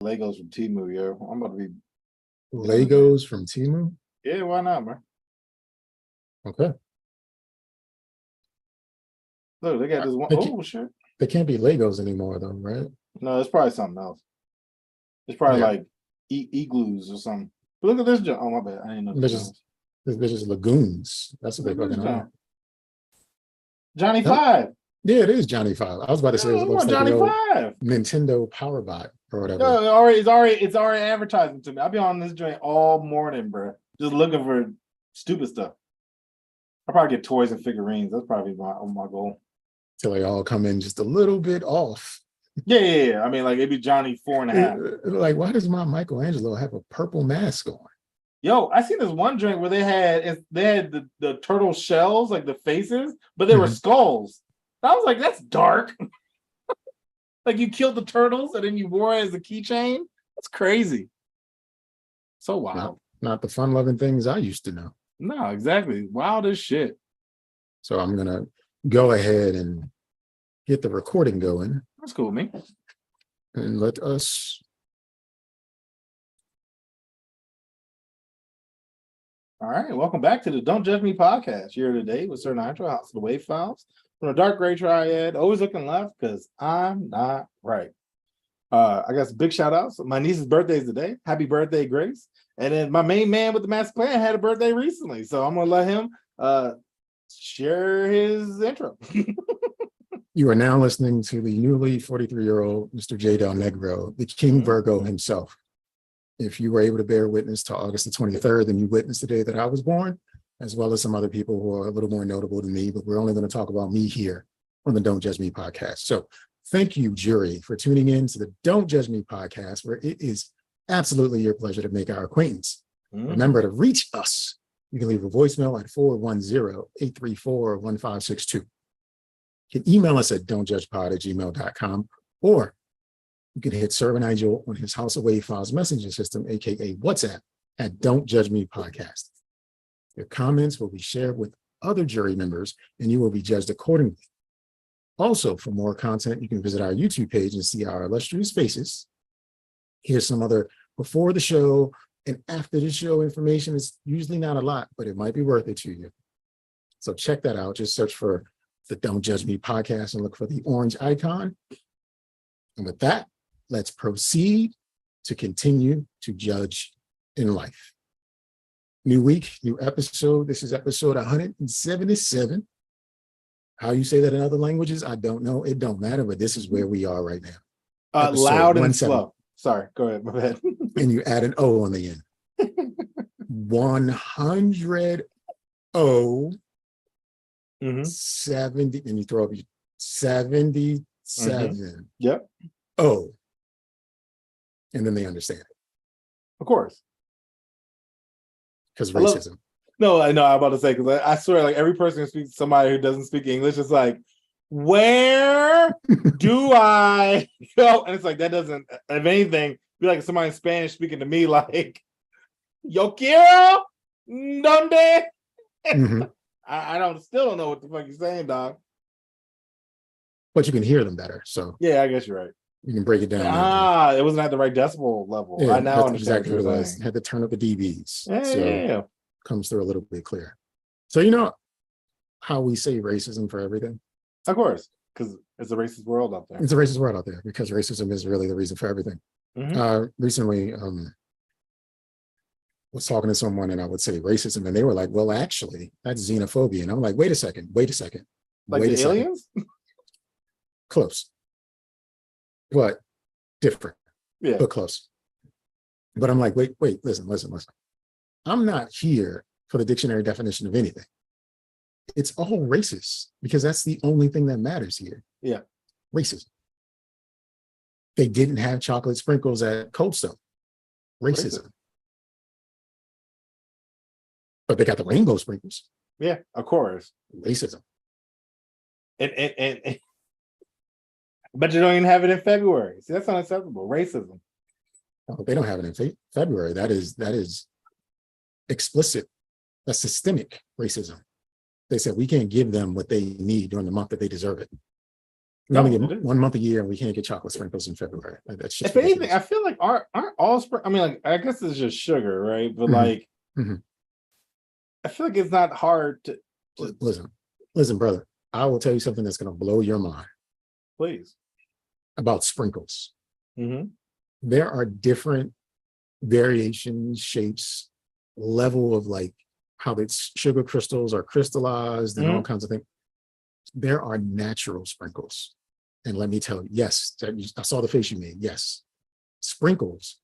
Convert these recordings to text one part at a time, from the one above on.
Legos from Temu, yo. I'm about to be Legos from Temu? Yeah, why not, bro? Okay. Look, they got this one. Oh shit. They can't be Legos anymore though, right? No, it's probably something else. It's probably Yeah. like igloos or something. But look at this jump. Oh my bad. I didn't know this. They're just lagoons. That's what they fucking are. Johnny Five. Yeah, it is Johnny Five. I was about to say it looks like Johnny Five. Nintendo Power Bot or whatever. No, it's already advertising to me. I'll be on this joint all morning, bro. Just looking for stupid stuff. I'll probably get toys and figurines. That's probably my goal. Till they all come in just a little bit off. Yeah. I mean, like it'd be Johnny 4.5. Like, why does my Michelangelo have a purple mask on? Yo, I seen this one joint where they had the turtle shells, like the faces, but they were skulls. I was like, that's dark. Like you killed the turtles and then you wore it as a keychain. That's crazy. So wild. Not the fun-loving things I used to know. No, exactly. Wild as shit. So I'm gonna go ahead and get the recording going. That's cool with me. And let us. All right, welcome back to the Don't Judge Me podcast. Here today with Sir Nygel, House of the Wave Files. From the Dark Gray Triad, always looking left because I'm not right. I got some big shout outs. My niece's birthday is today. Happy birthday, Grace. And then my main man with the master plan had a birthday recently. So I'm going to let him share his intro. You are now listening to the newly 43-year-old Mr. J. Delnegro, the King Virgo himself. If you were able to bear witness to August the 23rd, then you witnessed the day that I was born, as well as some other people who are a little more notable than me, but we're only going to talk about me here on the Don't Judge Me podcast. So thank you, jury, for tuning in to the Don't Judge Me podcast, where it is absolutely your pleasure to make our acquaintance. Remember to reach us. You can leave a voicemail at 410-834-1562. You can email us at don'tjudgepod@gmail.com, or you can hit Sir Nygel on his House of Wave Files messaging system, aka WhatsApp, at Don't Judge Me Podcast. Your comments will be shared with other jury members, and you will be judged accordingly. Also, for more content, you can visit our YouTube page and see our illustrious faces. Here's some other before the show and after the show information. It's usually not a lot, but it might be worth it to you. So check that out. Just search for the Don't Judge Me podcast and look for the orange icon. And with that, let's proceed to continue to judge in life. New week, new episode. This is episode 177. How you say that in other languages, I don't know. It don't matter, but this is where we are right now. Loud and slow. Sorry, go ahead. My bad. And you add an O on the end. 100 O 70, and you throw up 77. Yep. O. And then they understand it. Of course. Because racism. No, I know. I'm about to say, because I swear, like every person who speaks to somebody who doesn't speak English is like, where do I go? And it's like, that doesn't, if anything, be like somebody in Spanish speaking to me like, yo quiero, donde? I still don't know what the fuck you're saying, dog. But you can hear them better. So yeah, I guess you're right. You can break it down. It wasn't at the right decibel level. Yeah, I now understand exactly what it was. Had to turn up the dBs. Yeah. Comes through a little bit clearer. So you know how we say racism for everything? Of course, because it's a racist world out there. It's a racist world out there because racism is really the reason for everything. Recently, was talking to someone and I would say racism, and they were like, well, actually, that's xenophobia. And I'm like, wait a second. Like the aliens? Close. But different. Yeah. But close. But I'm like, wait, listen. I'm not here for the dictionary definition of anything. It's all racist because that's the only thing that matters here. Yeah. Racism. They didn't have chocolate sprinkles at Cold Stone. Racism. But they got the rainbow sprinkles. Yeah, of course. Racism. And but you don't even have it in February. See, that's unacceptable. Racism. No, they don't have it in February. That is explicit. That's systemic racism. They said we can't give them what they need during the month that they deserve it. We only No, get it is. 1 month a year, and we can't get chocolate sprinkles in February. Like, that's just If anything, ridiculous. I feel like aren't all I mean, like, I guess it's just sugar, right? But Mhm. like, Mhm. I feel like it's not hard to Listen, brother. I will tell you something that's going to blow your mind please. about sprinkles. Mm-hmm. There are different variations, shapes, level of like how the sugar crystals are crystallized and all kinds of things. There are natural sprinkles. And let me tell you, yes, I saw the face you made. Yes. Sprinkles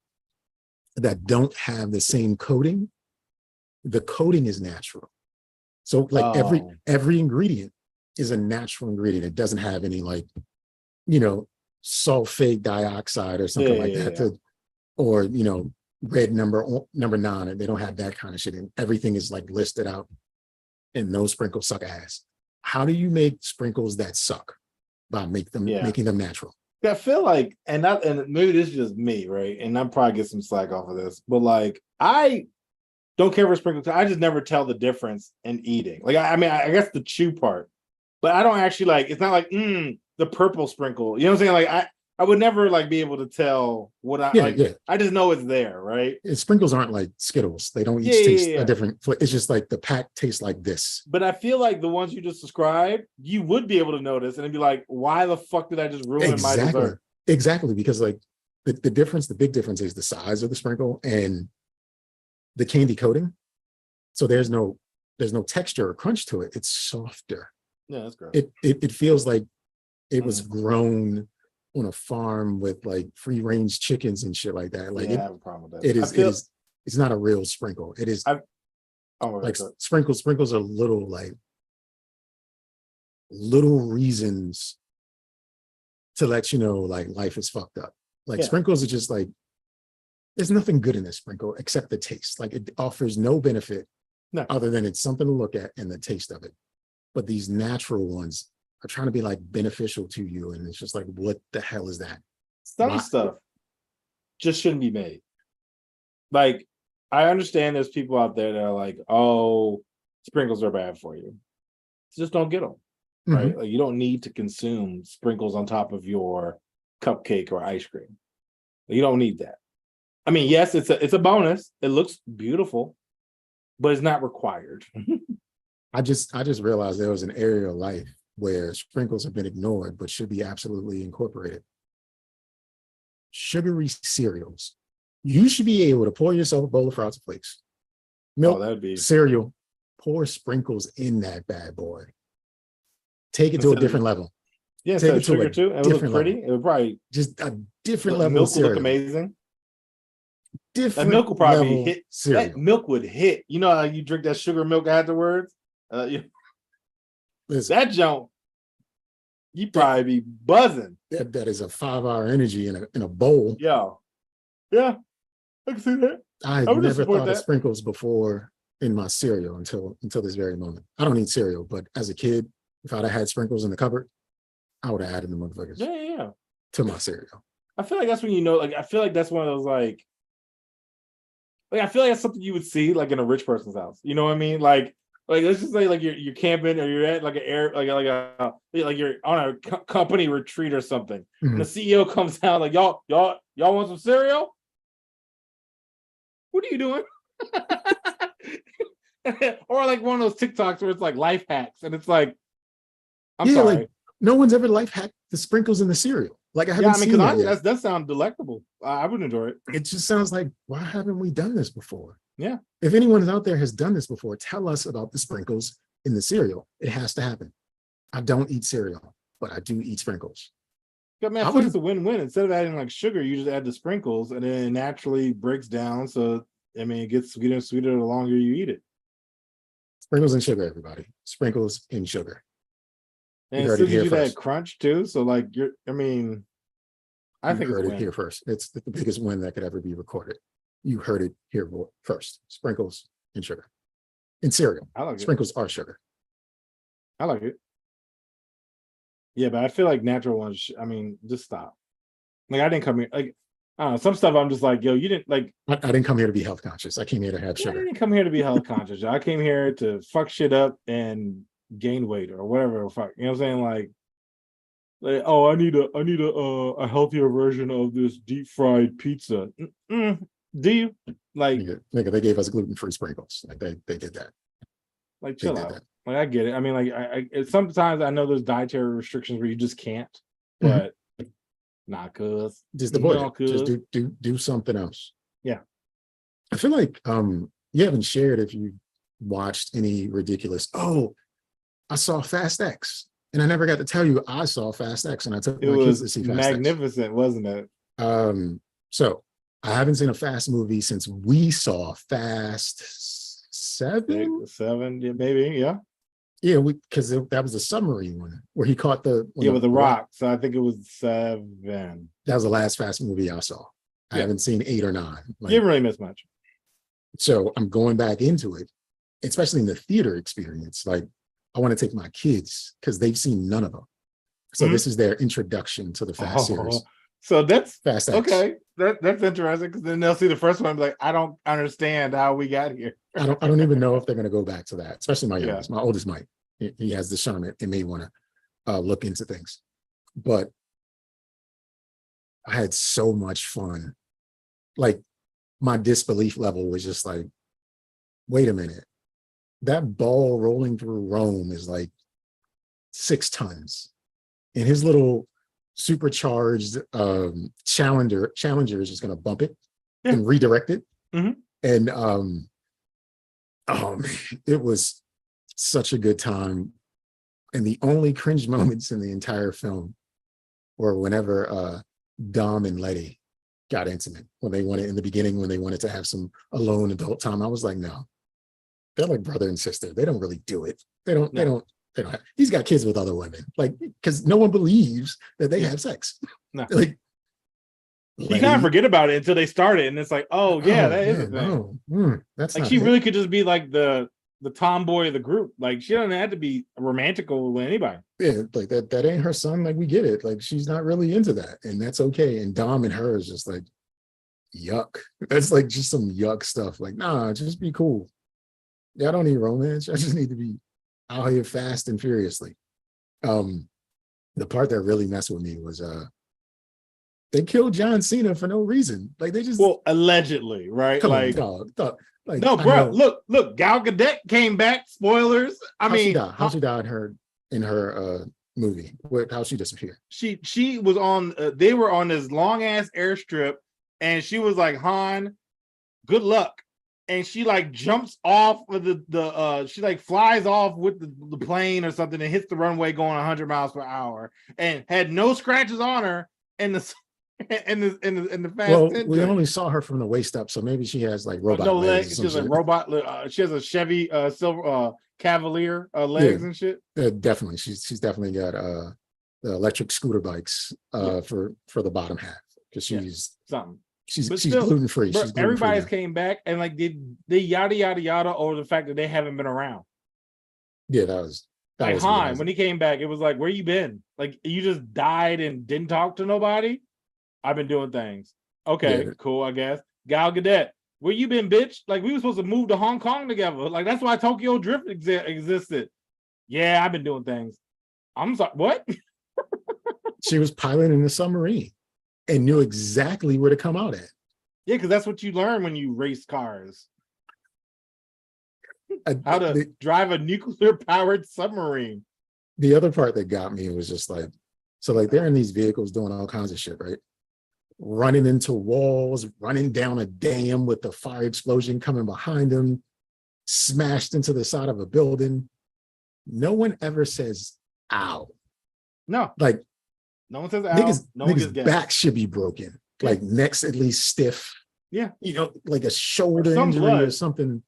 that don't have the same coating, the coating is natural. So like every ingredient is a natural ingredient. It doesn't have any like, sulfate dioxide or something like that. Or, red number 9. They don't have that kind of shit. And everything is like listed out, and those sprinkles suck ass. How do you make sprinkles that suck? By making them natural. I feel like, and maybe this is just me, right? And I'm probably get some slack off of this, but like, I don't care for sprinkles. I just never tell the difference in eating. Like, I mean, I guess the chew part, but I don't actually like. It's not like the purple sprinkle. You know what I'm saying? Like, I would never like be able to tell what I like. Yeah. I just know it's there, right? Sprinkles aren't like Skittles. They don't each taste a different. It's just like the pack tastes like this. But I feel like the ones you just described, you would be able to notice and it'd be like, why the fuck did I just ruin my dessert? Exactly, because like the difference, the big difference is the size of the sprinkle and the candy coating. So there's no texture or crunch to it. It's softer. Yeah, that's great. It feels like it was grown on a farm with like free range chickens and shit like that. Like, I have a problem with that. It's not a real sprinkle. It is like sprinkles are little reasons to let you know like life is fucked up. Like sprinkles are just like, there's nothing good in this sprinkle except the taste. Like, it offers no benefit other than it's something to look at and the taste of it. But these natural ones are trying to be like beneficial to you, and it's just like, what the hell is that? Some stuff just shouldn't be made. Like, I understand there's people out there that are like, oh, sprinkles are bad for you. Just don't get them, right? Like, you don't need to consume sprinkles on top of your cupcake or ice cream. You don't need that. I mean, yes, it's a bonus. It looks beautiful, but it's not required. I just realized there was an area of life where sprinkles have been ignored, but should be absolutely incorporated. Sugary cereals. You should be able to pour yourself a bowl of Frosted Flakes, milk, cereal, pour sprinkles in that bad boy. Take it to a different level. Yeah, take it sugar too. It would look pretty. It would probably just a different level. Milk would look amazing. That milk will probably hit. Cereal. That milk would hit. You know how you drink that sugar milk afterwards? That junk, you probably be buzzing. That is a 5-hour energy in a bowl. Yeah, I can see that. I never thought of sprinkles before in my cereal until this very moment. I don't eat cereal, but as a kid, if I'd have had sprinkles in the cupboard, I would have added the motherfuckers. Yeah. To my cereal. I feel like that's when like, I feel like that's one of those like I feel like that's something you would see like in a rich person's house. You know what I mean? Like let's just say like you're camping or you're at like like you're on a company retreat or something. And the CEO comes out like, y'all want some cereal? What are you doing? Or like one of those TikToks where it's like life hacks and it's like, I'm sorry. Like, no one's ever life hacked the sprinkles in the cereal. Like, I haven't seen that yet. That sounds delectable. I would enjoy it. It just sounds like, why haven't we done this before? Yeah. If anyone out there has done this before, tell us about the sprinkles in the cereal. It has to happen. I don't eat cereal, but I do eat sprinkles. I mean, I think it's a win-win. Instead of adding like sugar, you just add the sprinkles and then it naturally breaks down. So, I mean, it gets sweeter and sweeter the longer you eat it. Sprinkles and sugar, everybody. Sprinkles and sugar. And it still gives you that crunch too. So like I think you heard it here first. It's the biggest win that could ever be recorded. You heard it here first. Sprinkles and sugar. In cereal. I like sprinkles are sugar. I like it. Yeah, but I feel like natural ones, just stop. Like, I didn't come here, like, I don't know, some stuff I'm just like, yo, you didn't like. I didn't come here to be health conscious. I came here to have sugar. I didn't come here to be health conscious. I came here to fuck shit up and gain weight or whatever the fuck. You know what I'm saying? Like, Like, oh, I need a healthier version of this deep fried pizza. Do you? Like, nigga, they gave us gluten-free sprinkles. Like they did that. Like, chill out. That. Like, I get it. I mean, like, sometimes I know there's dietary restrictions where you just can't, but not cuz. Just avoid it. Just do something else. Yeah. I feel like you haven't shared if you watched any ridiculous. Oh, I saw Fast X, and I never got to tell you I saw Fast X, and I took my kids to see Fast X. Magnificent, wasn't it? So I haven't seen a Fast movie since we saw Fast 7. 7, yeah, maybe, yeah. Yeah, because that was the submarine one where he caught with the rock. So I think it was 7. That was the last Fast movie I saw. I haven't seen 8 or 9. You didn't really miss much. So I'm going back into it, especially in the theater experience. Like, I want to take my kids because they've seen none of them. So this is their introduction to the Fast series. So that's Fast X. Okay. That's interesting because then they'll see the first one and be like, I don't understand how we got here. I don't even know if they're going to go back to that, especially my youngest. My oldest might. He has discernment and may want to look into things. But I had so much fun. Like, my disbelief level was just like, wait a minute. That ball rolling through Rome is like 6 tons. And his little supercharged Challenger is just going to bump it and redirect it. And oh man, it was such a good time. And the only cringe moments in the entire film were whenever Dom and Letty got intimate, when they wanted in the beginning, when they wanted to have some alone adult time. I was like, no, they're like brother and sister. They don't really do it. They don't have, he's got kids with other women, like, because no one believes that they have sex. No. Like, you kind of forget about it until they start it, and it's like, oh yeah, that is a thing. No. That's like, she really could just be like the tomboy of the group. Like, she doesn't have to be romantical with anybody. Yeah, like that ain't her son. Like, we get it. Like, she's not really into that, and that's okay. And Dom and her is just like, yuck. That's like just some yuck stuff. Like, nah, just be cool. Yeah, I don't need romance. I just need to be out here fast and furiously. The part that really messed with me was they killed John Cena for no reason. Like, they just allegedly, right? Come like, on, dog. Like, no, bro. Look, Gal Gadot came back. Spoilers. How she died in her movie? How she disappeared? She was on. They were on this long ass airstrip, and she was like, Han, good luck. And she like jumps off of she like flies off with the plane or something and hits the runway going 100 miles per hour and had no scratches on her in the fast. Well, we only saw her from the waist up, so maybe she has like robot legs. She has a robot. She has a Chevy Silver Cavalier legs and shit. Definitely, she's definitely got the electric scooter bikes for the bottom half, because she's something. She's gluten free. Everybody's came back and like they yada yada yada over the fact that they haven't been around. Yeah, that was Han when he came back. It was like, where you been? Like, you just died and didn't talk to nobody. I've been doing things. Okay, cool. I guess Gal Gadot, where you been, bitch? Like, we were supposed to move to Hong Kong together. Like, that's why Tokyo Drift existed. Yeah, I've been doing things. I'm sorry. What? She was piloting the submarine and knew exactly where to come out at. Yeah, because that's what you learn when you race cars. How to drive a nuclear-powered submarine. The other part that got me was just like, so like they're in these vehicles doing all kinds of shit, right? Running into walls, running down a dam with the fire explosion coming behind them, smashed into the side of a building. No one ever says, ow. No. Like, no one says ow. Niggas' back should be broken. Like, necks at least stiff. Yeah. You know, like a shoulder injury or something.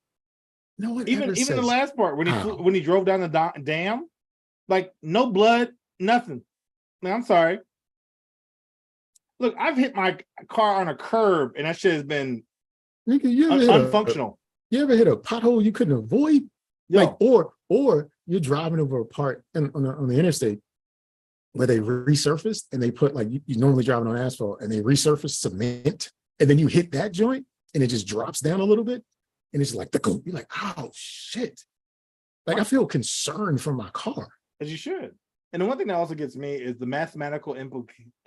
No one even says, the last part when he drove down the dam, like, no blood, nothing. Man, I'm sorry. Look, I've hit my car on a curb and that shit has been unfunctional. You ever hit a pothole you couldn't avoid? Yo. Like, or you're driving over a part on the interstate where they resurfaced and they put, like, you normally driving on asphalt and they resurface cement, and then you hit that joint and it just drops down a little bit and it's like, you're like, oh shit. Like, I feel concerned for my car. As you should. And the one thing that also gets me is the mathematical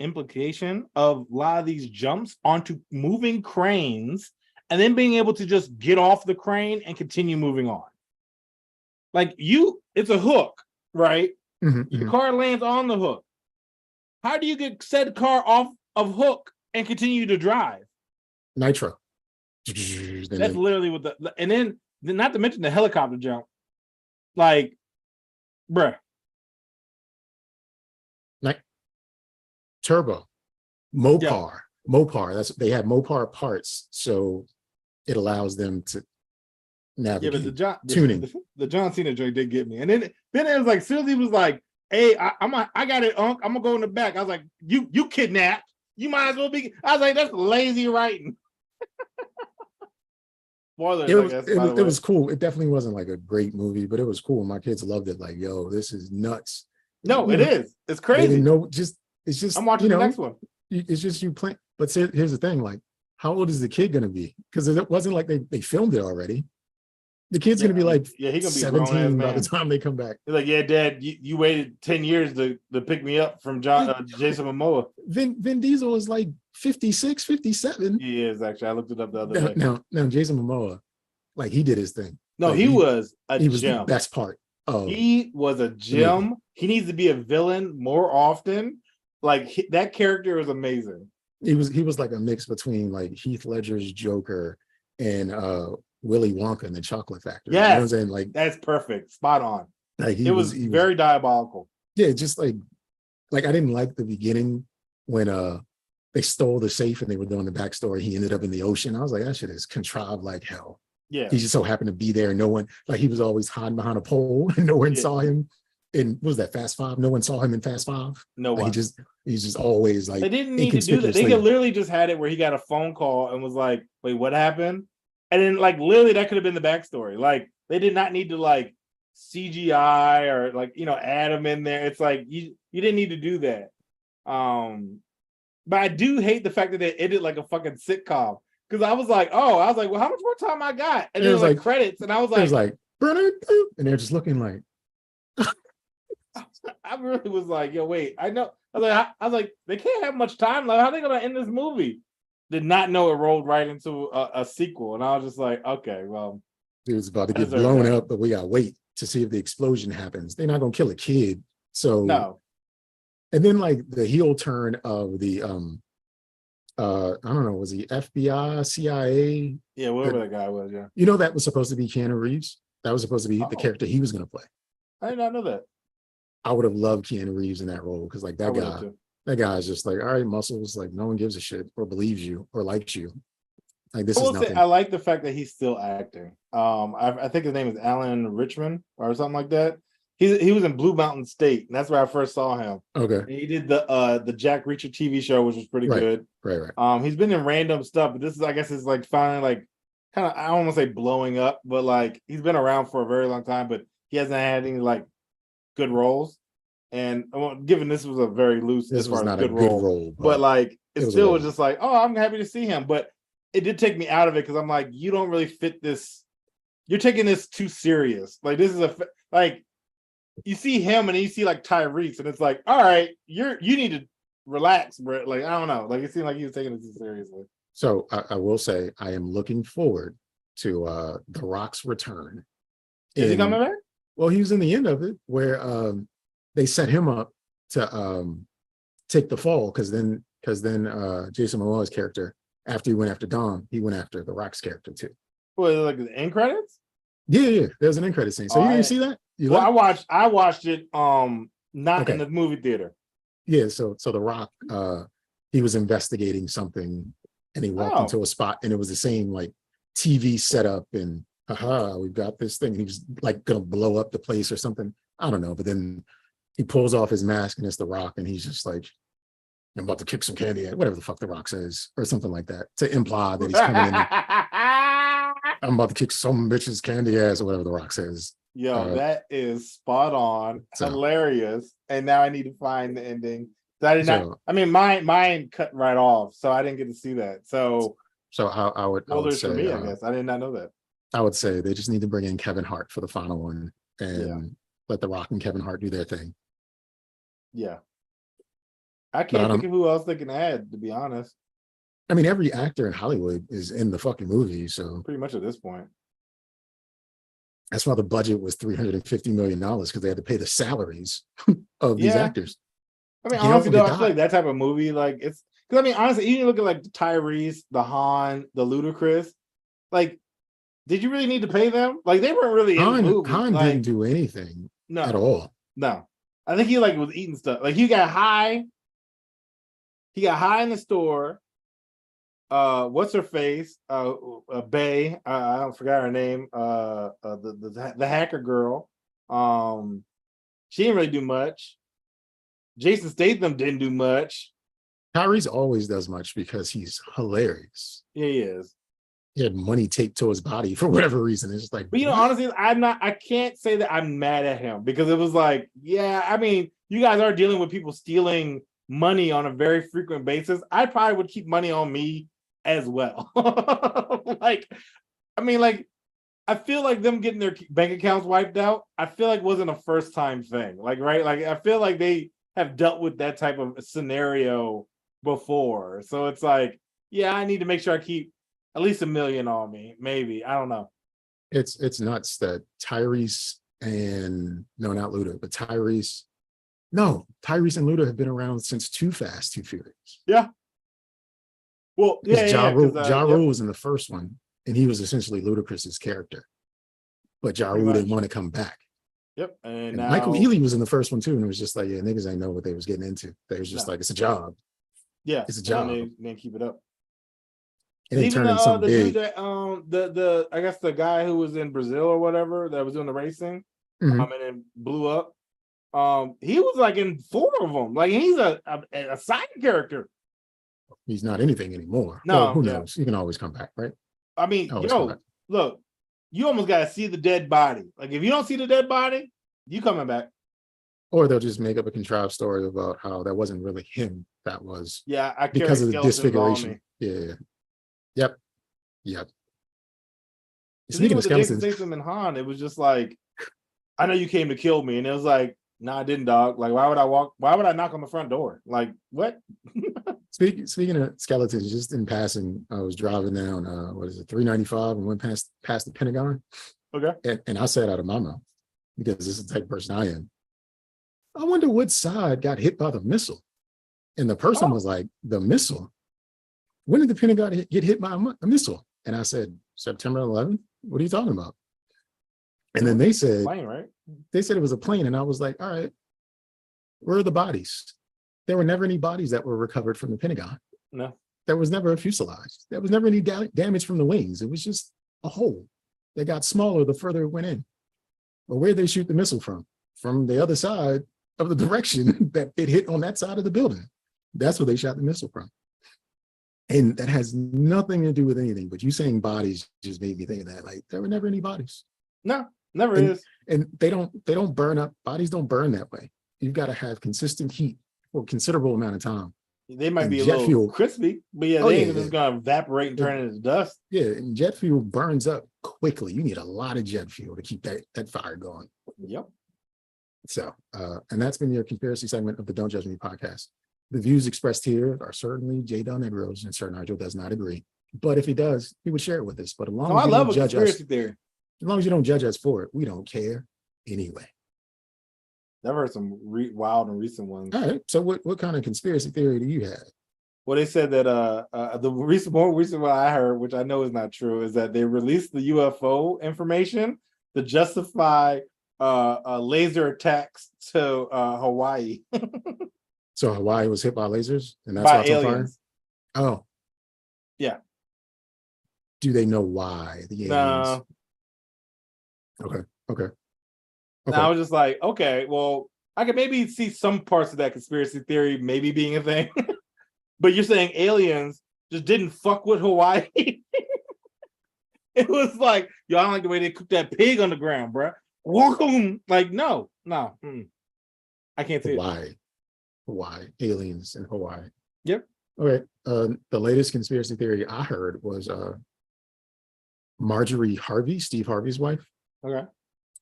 implication of a lot of these jumps onto moving cranes and then being able to just get off the crane and continue moving on. Like it's a hook, right? Your car lands on the hook. How do you get said car off of hook and continue to drive? Nitro. That's literally what and then not to mention the helicopter jump. Like, bruh. Like turbo, Mopar. Mopar. They have Mopar parts, so it allows them to navigate. Yeah, but tuning. The John Cena joint did get me. And then it was like, soon as he was like, hey, I got it, Unc. I'm gonna go in the back. I was like, you kidnapped. You might as well be. I was like, that's lazy writing. Spoilers, it was cool. It definitely wasn't like a great movie, but it was cool. My kids loved it. Like, yo, this is nuts. No, it is. It's crazy. It's just. I'm watching the next one. It's just you playing. But here's the thing: like, how old is the kid gonna be? Because it wasn't like they filmed it already. The kid's gonna be like he's gonna be 17 by the time they come back. He's like, yeah, Dad, you waited 10 years to pick me up from Jason Momoa. Vin Diesel is like 56, 57. He is actually. I looked it up the other day. Now Jason Momoa, like he did his thing. No, like, he was a he was gem. the best part. He was a gem. He needs to be a villain more often. Like that character was amazing. He was like a mix between like Heath Ledger's Joker and Willy Wonka in the Chocolate Factory. Yeah, you know what I'm saying? Like that's perfect, spot on. Like he was very diabolical. Yeah, just like I didn't like the beginning when they stole the safe and they were doing the backstory. He ended up in the ocean. I was like, that shit is contrived like hell. Yeah, he just so happened to be there. No one, like he was always hiding behind a pole and no one saw him. And what was that, Fast Five? No one saw him in Fast Five. No one. He's just always like. They didn't need to do that. They could literally just had it where he got a phone call and was like, "Wait, what happened?" And then like literally that could have been the backstory. Like they did not need to like CGI or like add him in there. It's like you didn't need to do that. But I do hate the fact that they ended like a fucking sitcom. Because I was like, well, how much more time I got? And then it was like credits, and I was like, it was like, and they're just looking like. I really was like, yo, wait, I know. I was like, they can't have much time left. How are they gonna end this movie? Did not know it rolled right into a sequel, and I was just like, okay, well, dude's about to get blown up, but we gotta wait to see if the explosion happens. They're not gonna kill a kid, so no. And then like the heel turn of the I don't know, was he FBI, CIA? Yeah, whatever that guy was, yeah. That was supposed to be Keanu Reeves. That was supposed to be the character he was gonna play. I did not know that. I would have loved Keanu Reeves in that role because like that guy is just like, all right, muscles, like no one gives a shit or believes you or likes you. Like this is nothing. I like the fact that he's still acting. I think his name is Alan Richmond or something like that. He was in Blue Mountain State, and that's where I first saw him. Okay. And he did the Jack Reacher TV show, which was pretty good. Right. He's been in random stuff, but this is, I guess, is like finally like kind of, I don't want to say blowing up, but like he's been around for a very long time, but he hasn't had any like good roles. And given this was a very loose, this was not a good role, but like it still was just like, oh, I'm happy to see him. But it did take me out of it because I'm like, you don't really fit this. You're taking this too serious. Like this is like you see him and you see like Tyrese, and it's like, all right, you need to relax, bro. Like I don't know, like it seemed like he was taking it too seriously. So I will say I am looking forward to The Rock's return. Is he coming back? Well, he was in the end of it where they set him up to take the fall because then Jason Momoa's character, after he went after Dom, he went after The Rock's character too. Well, like the end credits? Yeah. There's an end credit scene. So you didn't see that? I watched it not in the movie theater. Yeah, so The Rock he was investigating something and he walked into a spot and it was the same like TV setup and we've got this thing. And he was like gonna blow up the place or something. I don't know, but then he pulls off his mask and it's The Rock and he's just like, I'm about to kick some candy at whatever the fuck The Rock says or something like that to imply that he's coming in. I'm about to kick some bitch's candy ass or whatever The Rock says. Yo, that is spot on, hilarious. And now I need to find the ending. I did not. I mean, mine cut right off, so I didn't get to see that. So I would say, for me, I guess I did not know that. I would say they just need to bring in Kevin Hart for the final one and let The Rock and Kevin Hart do their thing. Yeah. I But can't think of who else they can add, to be honest. I mean, every actor in Hollywood is in the fucking movie, so Pretty much at this point. that's why the budget was $350 million, because they had to pay the salaries of these Yeah. actors. I mean, You know, honestly, the though, I feel guy, like that type of movie, like it's because I mean, honestly, you look at like Tyrese, the Han, the Ludacris, like, did you really need to pay them? Like, they weren't really in the movie. Han didn't Like, do anything at no, all. no. I think he like was eating stuff. Like he got high. He got high in the store. What's her face? Bay. I don't forgot her name. The hacker girl. She didn't really do much. Jason Statham didn't do much. Tyrese always does much because he's hilarious. Yeah, he is. He had money taped to his body for whatever reason. It's just like, But you know, what? honestly, I can't say that I'm mad at him because it was like, yeah, I mean, you guys are dealing with people stealing money on a very frequent basis. I probably would keep money on me as well. Like, I mean, like, I feel like them getting their bank accounts wiped out, I feel like wasn't a first time thing. Like, right? Like, I feel like they have dealt with that type of scenario before. So it's like, yeah, I need to make sure I keep at least $1 million on me. Maybe. I don't know. It's nuts that Tyrese and no, not Luda, but Tyrese. No, Tyrese and Luda have been around since Too Fast, Too Furious. Yeah. Well, yeah, Because yeah. Ja Rule was in the first one, and he was essentially Ludacris's character. But Ja Rule didn't want to come back. Yep. And And now, Michael Ealy was in the first one too, and it was just like, yeah, niggas ain't know what they was getting into. They was just like, it's a job. Yeah, it's a job. They keep it up. And they turned into something the big. dude that the I guess the guy who was in Brazil or whatever that was doing the racing, Mhm. and then blew up. He was like in 4 of them. Like he's a side character. He's not anything anymore. No, well, who knows? He can always come back, right? I mean, Always come back. look, you almost got to see the dead body. Like if you don't see the dead body, you coming back. Or they'll just make up a contrived story about how that wasn't really him. That was I because of the skeletons disfiguration. Yeah. Yep. Speaking Speaking of of Jason skeletons, Statham and Han, it was just like, I know you came to kill me, and it was like, no, I didn't, dog. Like, why would I knock on the front door? Like, what? speaking of skeletons, just in passing, I was driving down what is it, 395, and went past the Pentagon. Okay. And I said out of my mouth, because this is the type of person I am, I wonder what side got hit by the missile. And the person was like, the missile? When did the Pentagon get hit by a missile? And I said, September 11th? What are you talking about? And then they said, plane, right? They said it was a plane. And I was like, all right, where are the bodies? There were never any bodies that were recovered from the Pentagon. No. There was never a fuselage. There was never any damage from the wings. It was just a hole that got smaller the further it went in. But where did they shoot the missile from? From the other side of the direction that it hit on that side of the building. That's where they shot the missile from. And that has nothing to do with anything, but you saying bodies just made me think of that. Like there were never any bodies. No, never is. And they don't burn up. Bodies don't burn that way. You've got to have consistent heat for a considerable amount of time. They might and be a little crispy, but yeah, they ain't just gonna evaporate and turn into dust. Yeah, and jet fuel burns up quickly. You need a lot of jet fuel to keep that fire going. Yep. So, and that's been your conspiracy segment of the Don't Judge Me podcast. The views expressed here are certainly J. Delnegro's, and Sir Nygel does not agree. But if he does, he would share it with us. But as long as you don't judge us, theory. As long as you don't judge us for it, we don't care anyway. I've heard some wild and recent ones. All right. So what kind of conspiracy theory do you have? Well, they said that the more recent one I heard, which I know is not true, is that they released the UFO information to justify laser attacks to Hawaii. So Hawaii was hit by lasers, and that's by why it's on aliens. fire? Oh. Yeah. Do they know why the aliens? No. Okay. And I was just like, okay, well, I could maybe see some parts of that conspiracy theory maybe being a thing. But you're saying aliens just didn't fuck with Hawaii? It was like, yo, I don't like the way they cook that pig on the ground, bro. Like, no. I can't see it. Hawaii, aliens in Hawaii. Yep. Okay. The latest conspiracy theory I heard was Marjorie Harvey, Steve Harvey's wife. Okay.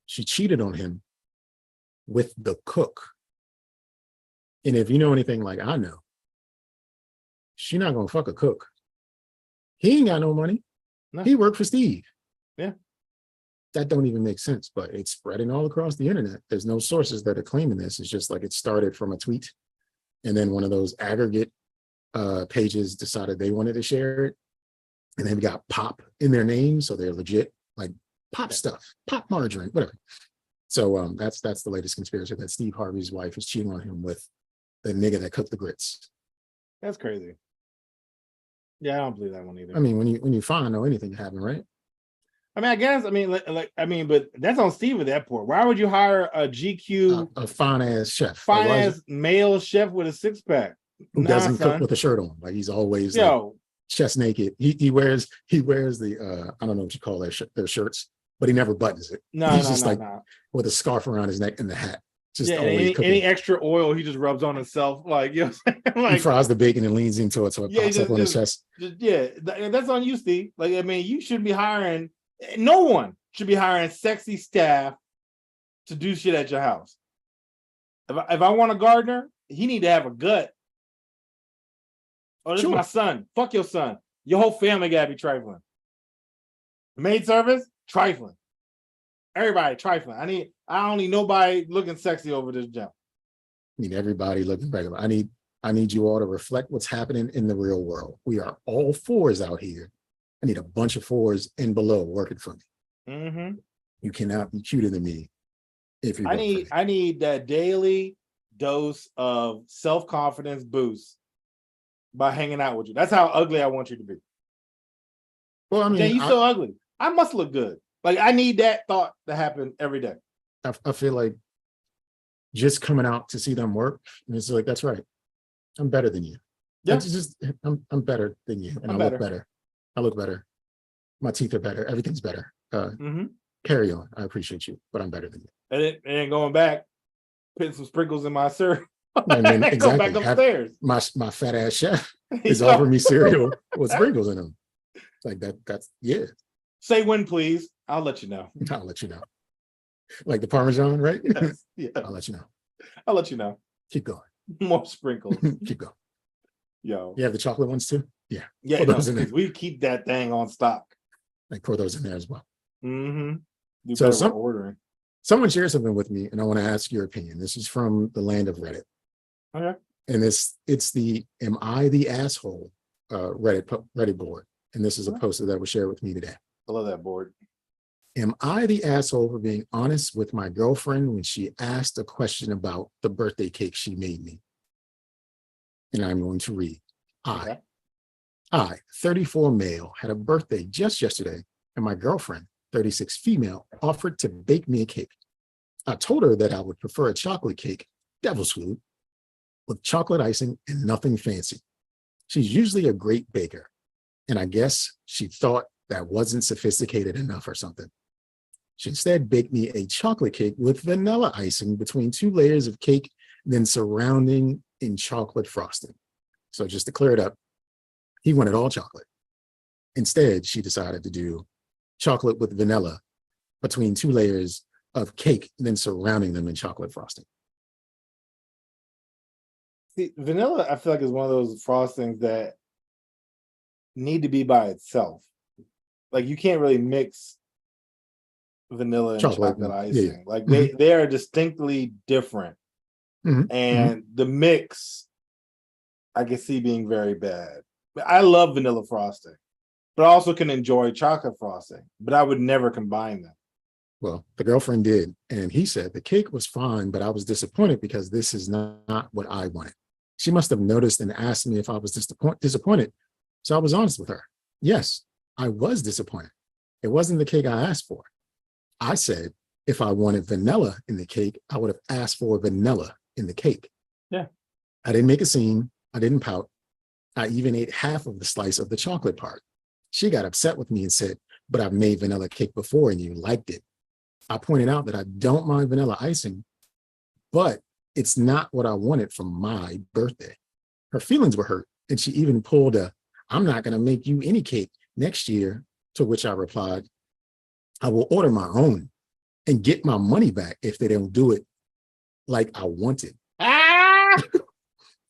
She cheated on him with the cook And if you know anything like I know, she not gonna fuck a cook. He ain't got no money. No. He worked for Steve. Yeah. That don't even make sense, but it's spreading all across the internet. There's no sources that are claiming this. It's just like it started from a tweet. And then one of those aggregate pages decided they wanted to share it. And they've got pop in their name. So they're legit, like pop stuff, pop margarine, whatever. So that's the latest conspiracy, that Steve Harvey's wife is cheating on him with the nigga that cooked the grits. That's crazy. Yeah, I don't believe that one either. I mean, when you find out anything happened, right? I mean, I guess, but that's on Steve at that point. Why would you hire a GQ, A fine ass chef, fine ass male chef with a 6-pack who doesn't cook with a shirt on? Like he's always like, chest naked. He wears the I don't know what you call their shirts, but he never buttons it. He's just with a scarf around his neck and the hat. Just always any extra oil he just rubs on himself, like, you know what I'm saying? Like, he fries the bacon and leans into it so it pops up on his chest. That's on you, Steve. Like, I mean, you shouldn't be hiring. No one should be hiring sexy staff to do shit at your house. If I want a gardener, he need to have a gut. Oh, this is my son. Fuck your son. Your whole family gotta be trifling. Maid service, trifling. Everybody trifling. I don't need nobody looking sexy over this jump. I need everybody looking regular. I need you all to reflect what's happening in the real world. We are all fours out here. I need a bunch of fours and below working for me. Mm-hmm. You cannot be cuter than me if you. I need that daily dose of self-confidence boost by hanging out with you. That's how ugly I want you to be. Well, I mean, you're so ugly. I must look good. Like, I need that thought to happen every day. I feel like just coming out to see them work, and it's like, that's right. I'm better than you. Yeah. I'm better than you, and I look better. I look better. My teeth are better. Everything's better. Carry on. I appreciate you, but I'm better than you. And then going back, putting some sprinkles in my syrup. And then go back upstairs. My fat ass chef is offering me cereal with sprinkles in them. Like that's yeah. Say when, please. I'll let you know. I'll let you know. Like the Parmesan, right? Yes. Yeah. I'll let you know. I'll let you know. Keep going. More sprinkles. Keep going. Yo. You have the chocolate ones too? Yeah. Yeah, we keep that thing on stock. Like pour those in there as well. Mm-hmm. So ordering. Someone shared something with me, and I want to ask your opinion. This is from the land of Reddit. Okay. And it's the "Am I the Asshole" Reddit board. And this is a poster that was shared with me today. I love that board. Am I the asshole for being honest with my girlfriend when she asked a question about the birthday cake she made me? And I'm going to read. I, 34 male, had a birthday just yesterday, and my girlfriend, 36 female, offered to bake me a cake. I told her that I would prefer a chocolate cake, devil's food, with chocolate icing and nothing fancy. She's usually a great baker, and I guess she thought that wasn't sophisticated enough or something. She instead baked me a chocolate cake with vanilla icing between 2 layers of cake, then surrounding in chocolate frosting. So just to clear it up, he wanted all chocolate. Instead, she decided to do chocolate with vanilla between 2 layers of cake, then surrounding them in chocolate frosting. See, vanilla, I feel like, is one of those frostings that need to be by itself. Like, you can't really mix vanilla and chocolate icing. Yeah. Like, they are distinctly different. And the mix, I can see being very bad. I love vanilla frosting, but I also can enjoy chocolate frosting, but I would never combine them. Well, the girlfriend did, and he said the cake was fine, but I was disappointed because this is not what I wanted. She must have noticed and asked me if I was disappointed, so I was honest with her. Yes, I was disappointed. It wasn't the cake I asked for. I said if I wanted vanilla in the cake, I would have asked for vanilla in the cake. Yeah. I didn't make a scene. I didn't pout. I even ate half of the slice of the chocolate part. She got upset with me and said, but I've made vanilla cake before and you liked it. I pointed out that I don't mind vanilla icing, but it's not what I wanted for my birthday. Her feelings were hurt, and she even pulled a, I'm not going to make you any cake next year, to which I replied, I will order my own and get my money back if they don't do it like I wanted.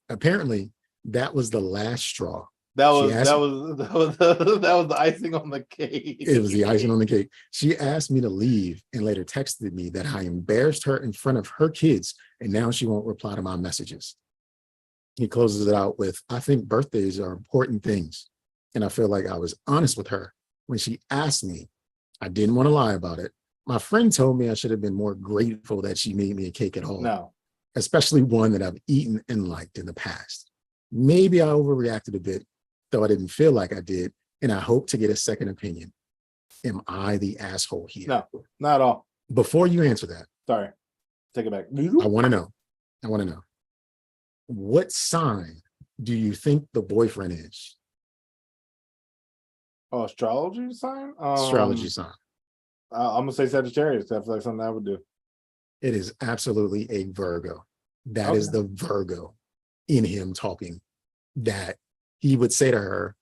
Apparently, that was the last straw. That She was asked- that was that was that was the icing on the cake. It was the icing on the cake. She asked me to leave and later texted me that I embarrassed her in front of her kids, and now she won't reply to my messages. He closes it out with, I think birthdays are important things. And I feel like I was honest with her when she asked me. I didn't want to lie about it. My friend told me I should have been more grateful that she made me a cake at all, No. especially one that I've eaten and liked in the past. Maybe I overreacted a bit, though I didn't feel like I did, and I hope to get a second opinion. Am I the asshole here? No, not at all. Before you answer that, Sorry. Take it back. I want to know. What sign do you think the boyfriend is? Oh, astrology sign? Astrology sign. I'm gonna say Sagittarius. I feel like something I would do. It is absolutely a Virgo. That is the Virgo in him talking, that he would say to her,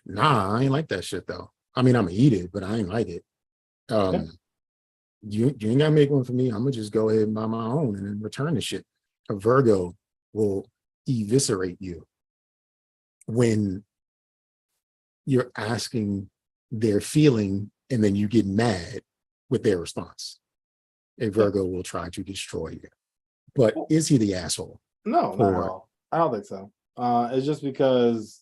nah, I ain't like that shit though. I mean, I'm gonna eat it, but I ain't like it. You ain't gotta make one for me. I'm gonna just go ahead and buy my own and then return the shit. A Virgo will eviscerate you when you're asking their feeling and then you get mad with their response. A Virgo will try to destroy you. But is he the asshole? No, not at all. I don't think so. It's just because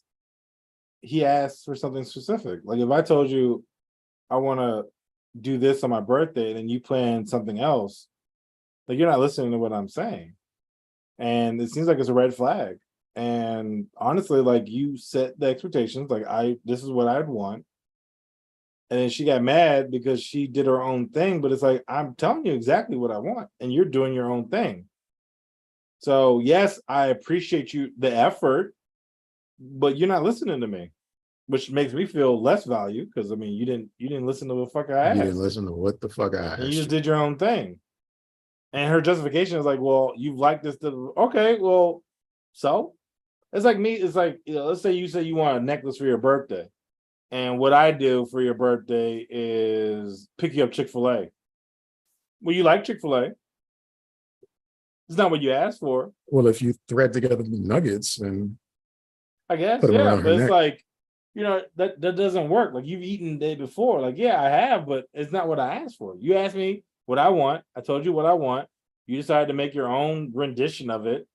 he asked for something specific. Like if I told you I want to do this on my birthday, then you plan something else, like you're not listening to what I'm saying. And it seems like it's a red flag. And honestly, like you set the expectations, like this is what I'd want. And then she got mad because she did her own thing, but it's like, I'm telling you exactly what I want, and you're doing your own thing. So yes, I appreciate the effort, but you're not listening to me, which makes me feel less value because I mean you didn't listen to what the fuck I asked. You didn't listen to what the fuck I asked. And you just did your own thing. And her justification is like, well, you've liked this. Okay, well, so it's like me. It's like, let's say you want a necklace for your birthday. And what I do for your birthday is pick you up Chick-fil-A. Well, you like Chick-fil-A. It's not what you asked for. Well, if you thread together the nuggets and I guess, put them yeah, around but her it's neck. like, that doesn't work. Like you've eaten the day before. Like, yeah, I have, but it's not what I asked for. You asked me what I want. I told you what I want. You decided to make your own rendition of it.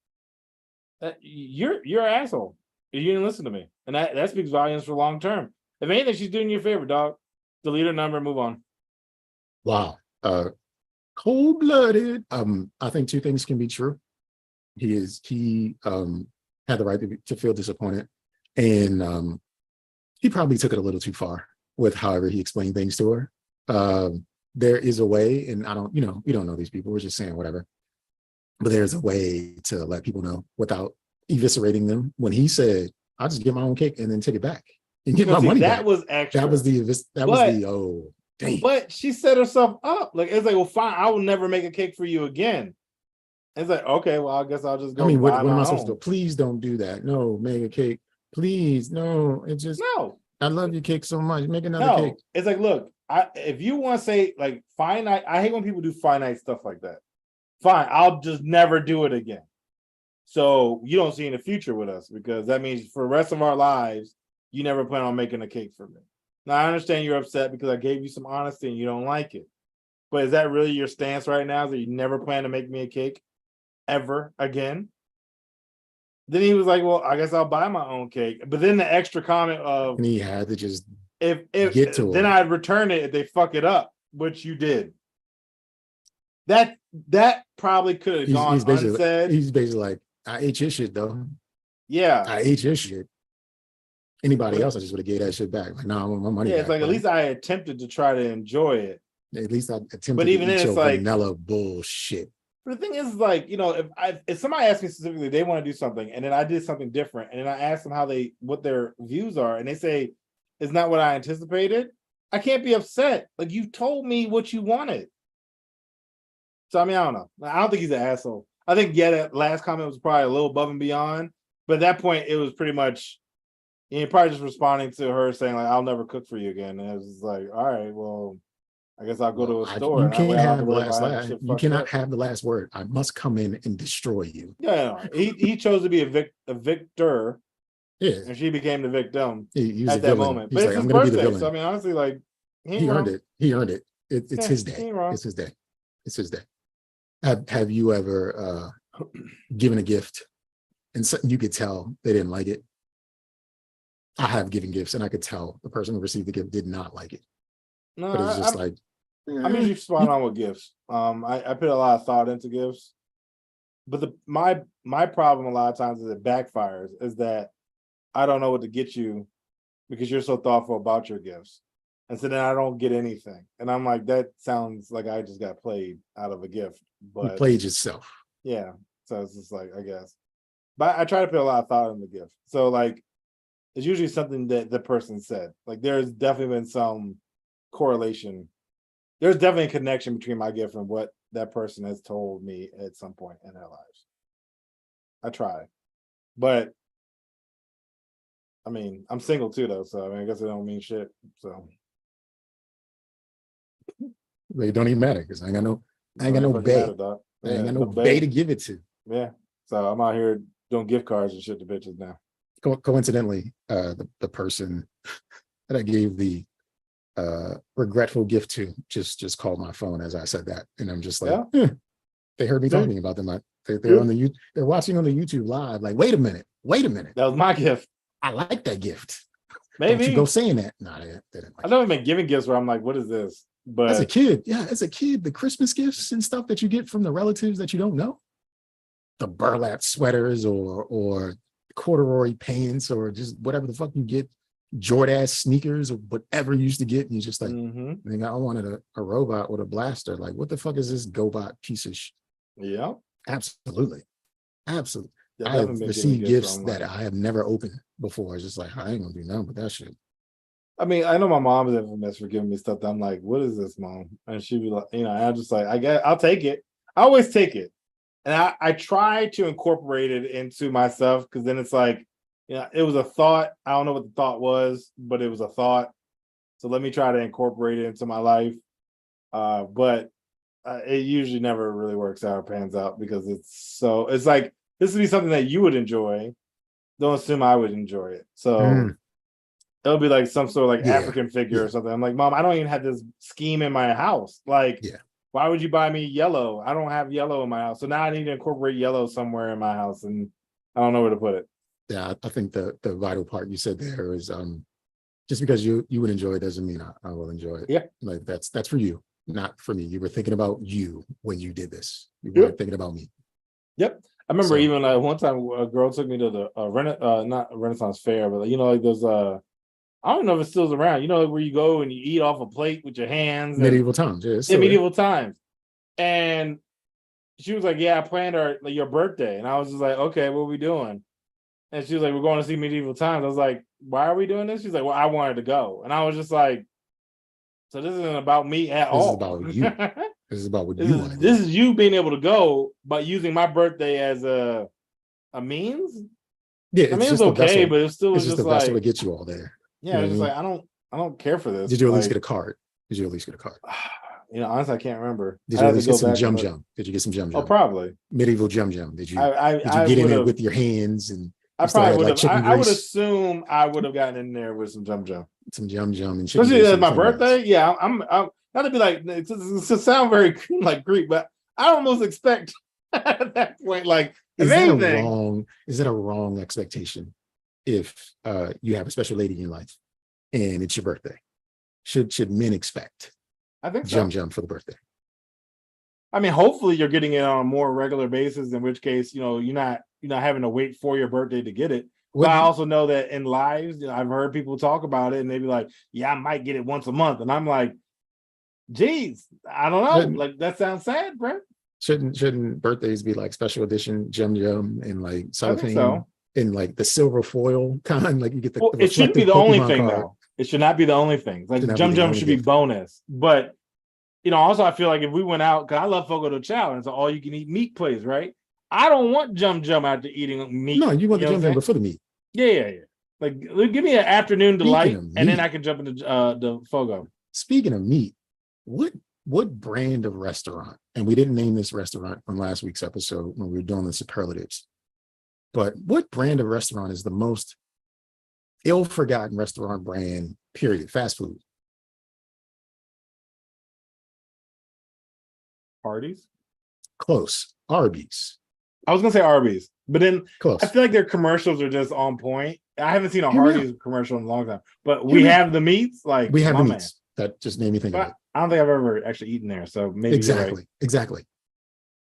You're an asshole. You didn't listen to me. And that speaks volumes for long term. If anything, she's doing you a favor, dog. Delete her number and move on. Wow. Cold-blooded. I think two things can be true. He had the right to feel disappointed. And he probably took it a little too far with however he explained things to her. There is a way, and we don't know these people. We're just saying whatever. But there's a way to let people know without eviscerating them. When he said, I'll just get my own cake and then take it back and get my money back. That was extra. That was oh, damn. But she set herself up. Like, it's like, well, fine, I will never make a cake for you again. It's like, okay, well, I guess I'll just go. What am I supposed to do? Please don't do that. No, make a cake. Please, no. No. I love your cake so much. Make another cake. It's like, look, if you want to say like finite, I hate when people do finite stuff like that. Fine, I'll just never do it again. So you don't see in the future with us, because that means for the rest of our lives, you never plan on making a cake for me. Now I understand you're upset because I gave you some honesty and you don't like it. But is that really your stance right now? Is that you never plan to make me a cake ever again? Then he was like, well, I guess I'll buy my own cake. But then the extra comment of, and he had to just if get to then him. I'd return it if they fuck it up, which you did. That probably could have gone unsaid. He's basically like, I ate your shit though. Yeah. I ate your shit. Anybody else, I just would have gave that shit back. Like, no, I want my money back. It's like, at least I attempted to try to enjoy it. At least I attempted but even to eat then, your it's like vanilla bullshit. But the thing is, like, if somebody asked me specifically, they want to do something, and then I did something different, and then I asked them what their views are, and they say it's not what I anticipated, I can't be upset. Like, you told me what you wanted. So I mean, I don't know. I don't think he's an asshole. I think that last comment was probably a little above and beyond, but at that point, it was pretty much probably just responding to her saying like, "I'll never cook for you again." And it was like, all right, well, I guess I'll go to a Well, store you and that way can't I don't have to have the worry last about having laugh. shit You fucked cannot up. have the last word. I must come in and destroy you. Yeah, he chose to be a victor, Yeah, and she became the victim he was a at that villain. moment. But He's it's like, his I'm going to be the birthday, so I villain. mean, honestly, like he ain't He earned wrong. it. He earned it. It's Yeah, his he day. ain't wrong. It's his day. It's his day. Have you ever given a gift and so you could tell they didn't like it? I have given gifts and I could tell the person who received the gift did not like it. No, But it's just like, I'm usually spot on with gifts. I put a lot of thought into gifts, but my problem a lot of times is it backfires. Is that I don't know what to get you because you're so thoughtful about your gifts, and so then I don't get anything, and I'm like, that sounds like I just got played out of a gift. you But played yourself. yeah, so it's just like I guess, but I try to put a lot of thought in the gift. So like, it's usually something that the person said. Like there's definitely been some correlation. There's definitely a connection between my gift and what that person has told me at some point in their lives. I try, but I mean, I'm single too, though. So I mean, I guess it don't mean shit. So It don't even matter because I ain't got no fucking bay. matter, dog. I ain't Yeah, got no no bae. bay to give it to. Yeah. So I'm out here doing gift cards and shit to bitches now. Coincidentally, the person that I gave the regretful gift to just called my phone as I said that, and I'm just like, Yeah. they heard me See? talking about them. They're on the they're watching on the YouTube live. Like, wait a minute. That was my gift. I like that gift. Maybe. Don't you go saying that. No, they didn't like I've never been giving gifts where I'm like, what is this? But as a kid, the Christmas gifts and stuff that you get from the relatives that you don't know, the burlap sweaters or corduroy pants or just whatever the fuck you get, Jordache sneakers or whatever you used to get, and you just like, I wanted a robot with a blaster. Like, what the fuck is this GoBot piece of shit? Yeah. Absolutely. Yeah, I have received gifts that I have never opened before. It's just like, I ain't gonna do nothing but that shit. I mean, I know my mom is infamous for giving me stuff that I'm like, what is this, mom? And she'd be like, I'm just like, I guess I'll take it. I always take it. And I try to incorporate it into myself because then it's like, it was a thought. I don't know what the thought was, but it was a thought. So let me try to incorporate it into my life. But it usually never really works out or pans out because it's like, this would be something that you would enjoy. Don't assume I would enjoy it. So it'll be like some sort of like African figure or something. I'm like, Mom, I don't even have this scheme in my house. Like, why would you buy me yellow? I don't have yellow in my house. So now I need to incorporate yellow somewhere in my house and I don't know where to put it. Yeah, I think the vital part you said there is just because you would enjoy it doesn't mean I will enjoy it. Yeah. Like that's for you, not for me. You were thinking about you when you did this. You weren't thinking about me. Yep. I remember even like one time a girl took me to the not Renaissance Fair, but like those I don't know if it still's around. Where you go and you eat off a plate with your hands. Medieval times, yeah. Medieval times. And she was like, "Yeah, I planned your birthday," and I was just like, "Okay, what are we doing?" And she was like, "We're going to see Medieval Times." I was like, "Why are we doing this?" She's like, "Well, I wanted to go," and I was just like, "So this isn't about me at all. This is about you. This is about what this you is, want to do. This is you being able to go, but using my birthday as a means." Yeah, I mean, it was okay, but it still was just just the vessel like to get you all there. Yeah, it's just like I don't care for this. Did you at least get a card? Honestly, I can't remember. Did you at least get some jum jum? Did you get some jum jum? Oh, probably medieval jum jum. Did you? Did you get in it with your hands and? I probably would have. I would assume I would have gotten in there with some jum jum. Some jum jum and chicken. Especially at my birthday. Yeah, I'm not to be like to sound very like Greek, but I almost expect at that point like is that a wrong expectation if you have a special lady in your life and it's your birthday? Should men expect I think jum jum for the birthday? I mean, hopefully you're getting it on a more regular basis, in which case, you're not having to wait for your birthday to get it. But I also know that in lives, I've heard people talk about it and they be like, yeah, I might get it once a month. And I'm like, geez, I don't know. Like, that sounds sad, bro. Shouldn't birthdays be like special edition jum jum and like cellophane and like the silver foil kind? Like you get the it shouldn't be the only thing card. though. It should not be the only thing. Like jum jum should be bonus. But also I feel like if we went out, because I love Fogo de Chao, and it's an all-you-can-eat meat place, right? I don't want jum jum after eating meat. No, you want the jum jum before the meat. Yeah. Like, give me an afternoon delight, and then I can jump into the Fogo. Speaking of meat, what brand of restaurant, and we didn't name this restaurant on last week's episode when we were doing the superlatives, but what brand of restaurant is the most ill-forgotten restaurant brand, period, fast food? Parties? Close. Arby's. I was gonna say Arby's, but then Close. I feel like their commercials are just on point. I haven't seen a Hear me Hardee's commercial in a long time, but Hear we me have the meats. Like We have my the man. meats. That just made me think of But it. I don't think I've ever actually eaten there, so maybe you're right. Exactly.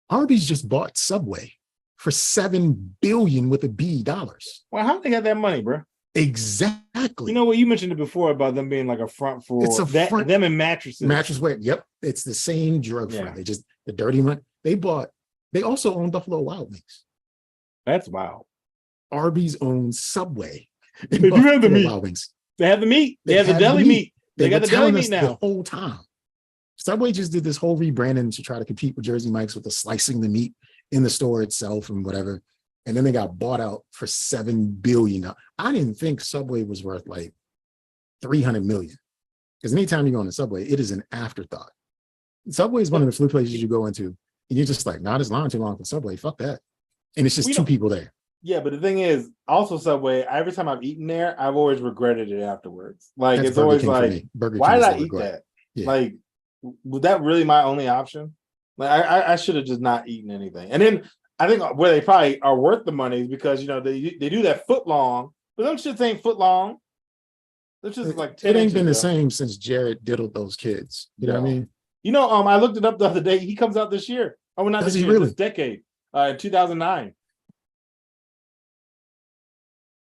Arby's just bought Subway for $7 billion with a B dollars. Well, how they got that money, bro? Exactly. You know what? You mentioned it before about them being like a front for It's a front- them and mattresses. Mattress wear. Yep. It's the same drug front. They just, the dirty money. They also own Buffalo Wild Wings. That's wild. Arby's owns Subway. They do have the meat. Wild Wings. They have the meat. They have the deli meat. They got the deli meat now. The whole time. Subway just did this whole rebranding to try to compete with Jersey Mike's with the slicing the meat in the store itself and whatever. And then they got bought out for $7 billion. I didn't think Subway was worth like $300 million. Because anytime you go on the Subway, it is an afterthought. Subway is one of the few places you go into, and you're just like, nah, this line too long for Subway. Fuck that. And it's just two people there. Yeah, but the thing is, also Subway, every time I've eaten there, I've always regretted it afterwards. Like, That's it's Burger always King like, King why did is I the eat regret. that? Yeah. Like, was that really my only option? Like, I should have just not eaten anything. And then I think where they probably are worth the money is because, you know, they do that foot long, but them shits ain't foot long. It's just like 10 it ain't been the inches, same since Jared diddled those kids. You know what I mean? You know, I looked it up the other day. He comes out this year. Oh, well, not Does this he year, really? this decade, in 2009.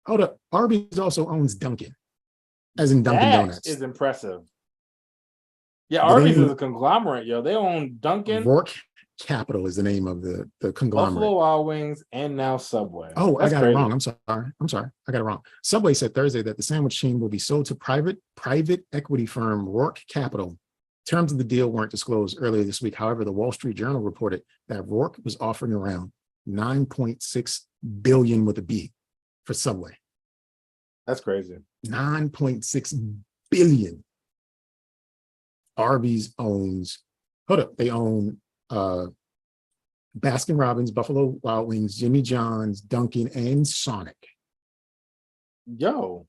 Hold up. Arby's also owns Dunkin', as in Dunkin' That Donuts. is impressive. Yeah, But Arby's they- is a conglomerate, yo. They own Dunkin', Rourke Capital is the name of the conglomerate. Buffalo Wild Wings, and now Subway. Oh, That's I got crazy. it wrong. I'm sorry. I got it wrong. Subway said Thursday that the sandwich chain will be sold to private equity firm Rourke Capital. Terms of the deal weren't disclosed earlier this week. However, the Wall Street Journal reported that Rourke was offering around $9.6 billion with a B for Subway. That's crazy. $9.6 billion. Arby's owns, they own Baskin Robbins, Buffalo Wild Wings, Jimmy John's, Dunkin', and Sonic. Yo,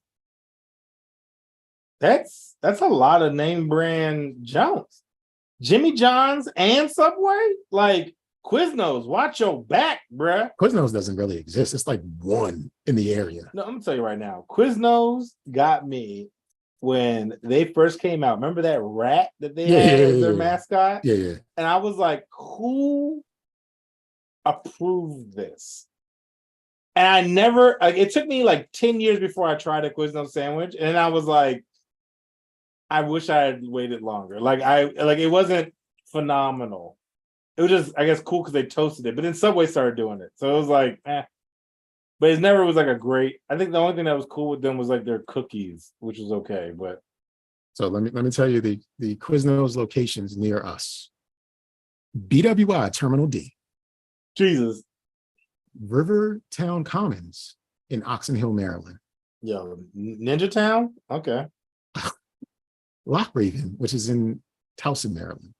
that's a lot of name brand jumps. Jimmy John's and Subway? Like, Quiznos, watch your back, bruh. Quiznos doesn't really exist. It's like one in the area. No, I'm gonna tell you right now. Quiznos got me when they first came out. Remember that rat that they had as their mascot? Yeah. And I was like, who approved this? And I never, like, it took me like 10 years before I tried a Quiznos sandwich. And I was like, I wish I had waited longer. It wasn't phenomenal. It was just, I guess, cool because they toasted it. But then Subway started doing it. So it was like, eh. But it never was like a great, I think the only thing that was cool with them was like their cookies, which was okay. But so let me tell you the Quiznos locations near us. BWI Terminal D. Jesus. Rivertown Commons in Oxon Hill, Maryland. Yo, Ninja Town? Okay. Lock Raven, which is in Towson, Maryland.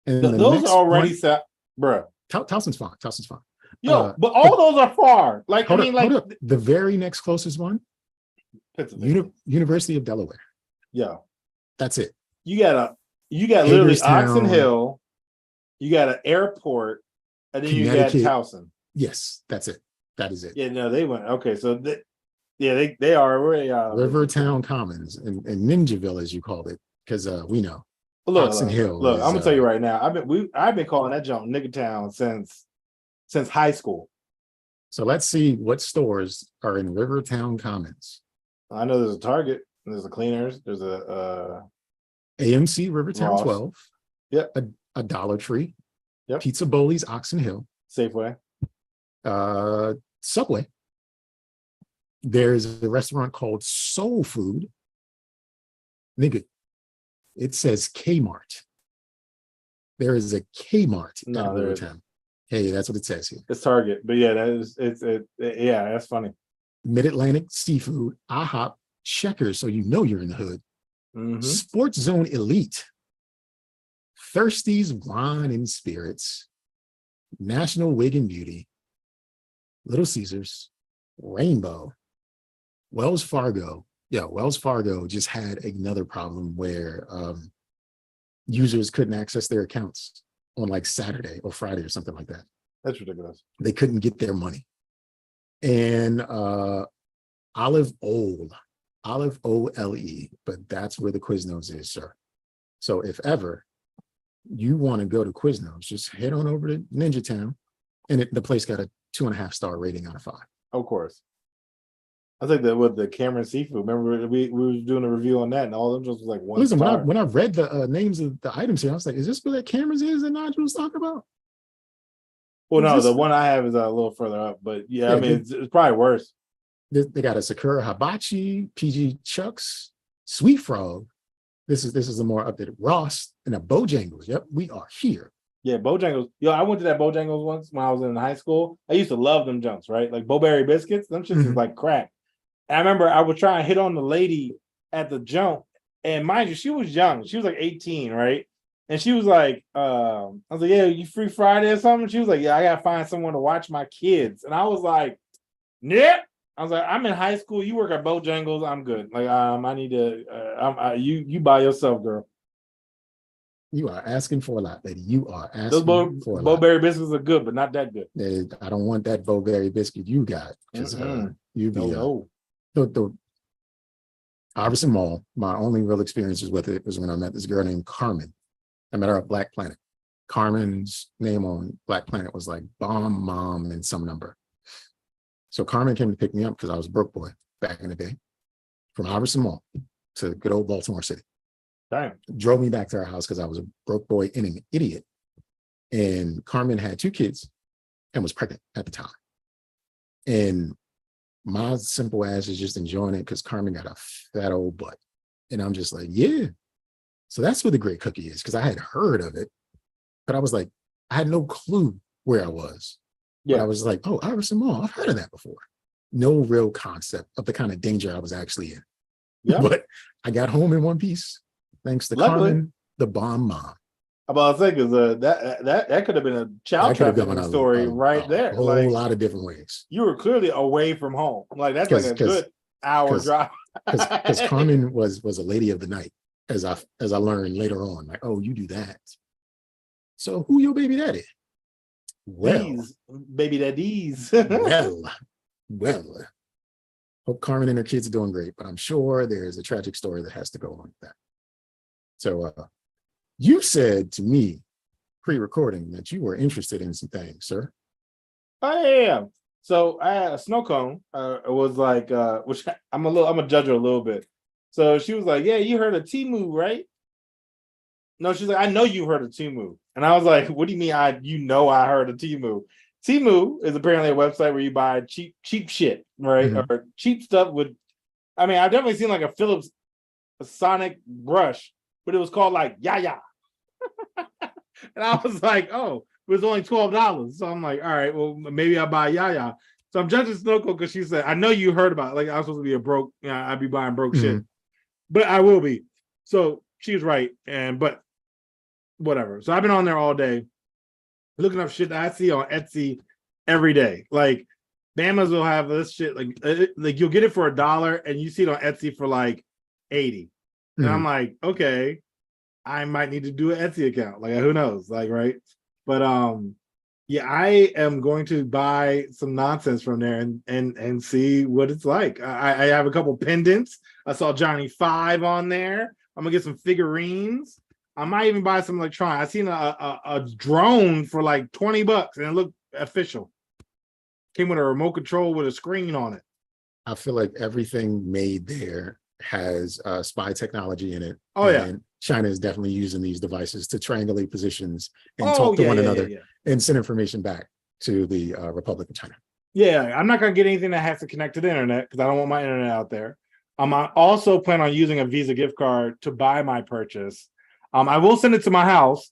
And Those are already set, bruh. Towson's fine. Yo, but all those are far. Like, hold I mean, up, like the very next closest one, University of Delaware. Yo, that's it. You got literally Oxon Hill, you got an airport, and then you got Towson. Yes, that's it. That is it. Yeah, no, they went okay. So they are really Rivertown Commons and Ninjaville, as you called it, because we know. Oxon Hill. Look, I'm gonna tell you right now. I've been calling that junk Nigga Town since high school. So let's see what stores are in Rivertown Commons. I know there's a Target, there's a Cleaners, there's a AMC Rivertown Ross. 12. Yep. A Dollar Tree. Yep. Pizza Bowlies Oxon Hill. Safeway. Subway. There's a restaurant called Soul Food. Nigga, it says Kmart. There is a Kmart at Rivertown. Hey, that's what it says here. It's Target, but yeah, yeah, that's funny. Mid-Atlantic Seafood, IHOP, Checkers, so you know you're in the hood. Mm-hmm. Sports Zone Elite. Thirsty's Wine and Spirits, National Wig and Beauty, Little Caesars, Rainbow, Wells Fargo. Yeah, Wells Fargo just had another problem where users couldn't access their accounts on like Saturday or Friday or something like that. That's ridiculous. They couldn't get their money. And Olive Ole, but that's where the Quiznos is, sir. So if ever you want to go to Quiznos, just head on over to Ninja Town, and the place got a 2.5-star rating out of 5. Of course. I think that with the Cameron Seafood, remember we were doing a review on that, and all of them just was like 1 Listen, star. when I read the names of the items here, I was like, is this what that Cameron's is that Nigel was talking about? Well, no, the one I have is a little further up, but yeah, I mean, it's probably worse. They got a Sakura Hibachi, PG Chucks, Sweet Frog. This is a more updated Ross and a Bojangles. Yep, we are here. Yeah, Bojangles. Yo, I went to that Bojangles once when I was in high school. I used to love them junks, right? Like Bo-Berry biscuits. Them shits is like crack. And I remember I would try and hit on the lady at the jump, and mind you, she was young. She was like 18, right? And she was like, I was like, yeah, you free Friday or something? She was like, yeah, I gotta find someone to watch my kids. And I was like, yep. I was like, I'm in high school. You work at Bojangles. I'm good. Like, I need to. You by yourself, girl. You are asking for a lot, lady. You are asking for a lot. Bo-Berry biscuits are good, but not that good. I don't want that Bo-Berry biscuit you got. Because you be the Iverson Mall. My only real experiences with it was when I met this girl named Carmen. I met her at Black Planet. Carmen's name on Black Planet was like Bomb Mom and some number. So Carmen came to pick me up because I was a broke boy back in the day, from Iverson Mall to good old Baltimore City. Damn. Drove me back to our house because I was a broke boy and an idiot. And Carmen had 2 kids and was pregnant at the time. And my simple ass is just enjoying it because Carmen got a fat old butt. And I'm just like, yeah. So that's what the great cookie is, because I had heard of it, but I was like, I had no clue where I was. Yeah. But I was like, oh, Iverson Mall, I've heard of that before. No real concept of the kind of danger I was actually in. Yeah. But I got home in one piece, thanks to Carmen, the bomb mom. About to say, because that could have been a child trafficking story right there. A whole lot of different ways. You were clearly away from home. Like, that's like a good hour drive. Because Carmen was a lady of the night, as I learned later on. Like, oh, you do that. So who your baby daddy? Well, baby daddies. well. Hope Carmen and her kids are doing great, but I'm sure there's a tragic story that has to go on with that. So you said to me pre-recording that you were interested in some things, sir. I am. So I had a snow cone. It was like, which I'm a judge her a little bit. So she was like, yeah, you heard of Temu, right? No, she's like, I know you heard of Temu. And I was like, what do you mean I heard of Temu? Temu is apparently a website where you buy cheap shit, right? Mm-hmm. Or cheap stuff I've definitely seen like a Philips Sonic brush, but it was called like Yaya. And I was like, oh, it was only $12. So I'm like, all right, well, maybe I'll buy Yaya. So I'm judging Snowco because she said, I know you heard about it. Like, I was supposed to be a broke, I'd be buying broke shit. But I will be. So she was right. But whatever. So I've been on there all day looking up shit that I see on Etsy every day. Like, Bamas will have this shit, like you'll get it for $1 and you see it on Etsy for like 80. And I'm like, okay, I might need to do an Etsy account. Like, who knows? Like, right. But yeah, I am going to buy some nonsense from there and see what it's like. I have a couple pendants. I saw Johnny 5 on there. I'm gonna get some figurines. I might even buy some electronics. I seen a drone for like $20 and it looked official. Came with a remote control with a screen on it. I feel like everything made there has spy technology in it. Oh, yeah. And China is definitely using these devices to triangulate positions and talk to one another and send information back to the Republic of China. Yeah, I'm not going to get anything that has to connect to the internet because I don't want my internet out there. I also plan on using a Visa gift card to buy my purchase. I will send it to my house.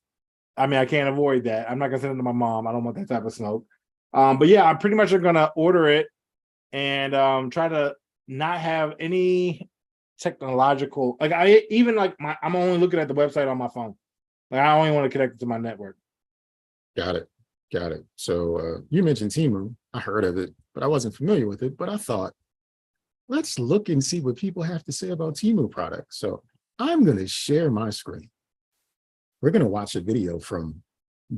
I mean, I can't avoid that. I'm not going to send it to my mom. I don't want that type of smoke. But yeah, I'm pretty much going to order it and try to not have any technological, I'm only looking at the website on my phone. Like I only want to connect it to my network. Got it. Got it. So you mentioned Temu. I heard of it, but I wasn't familiar with it. But I thought, let's look and see what people have to say about Temu products. So I'm going to share my screen. We're going to watch a video from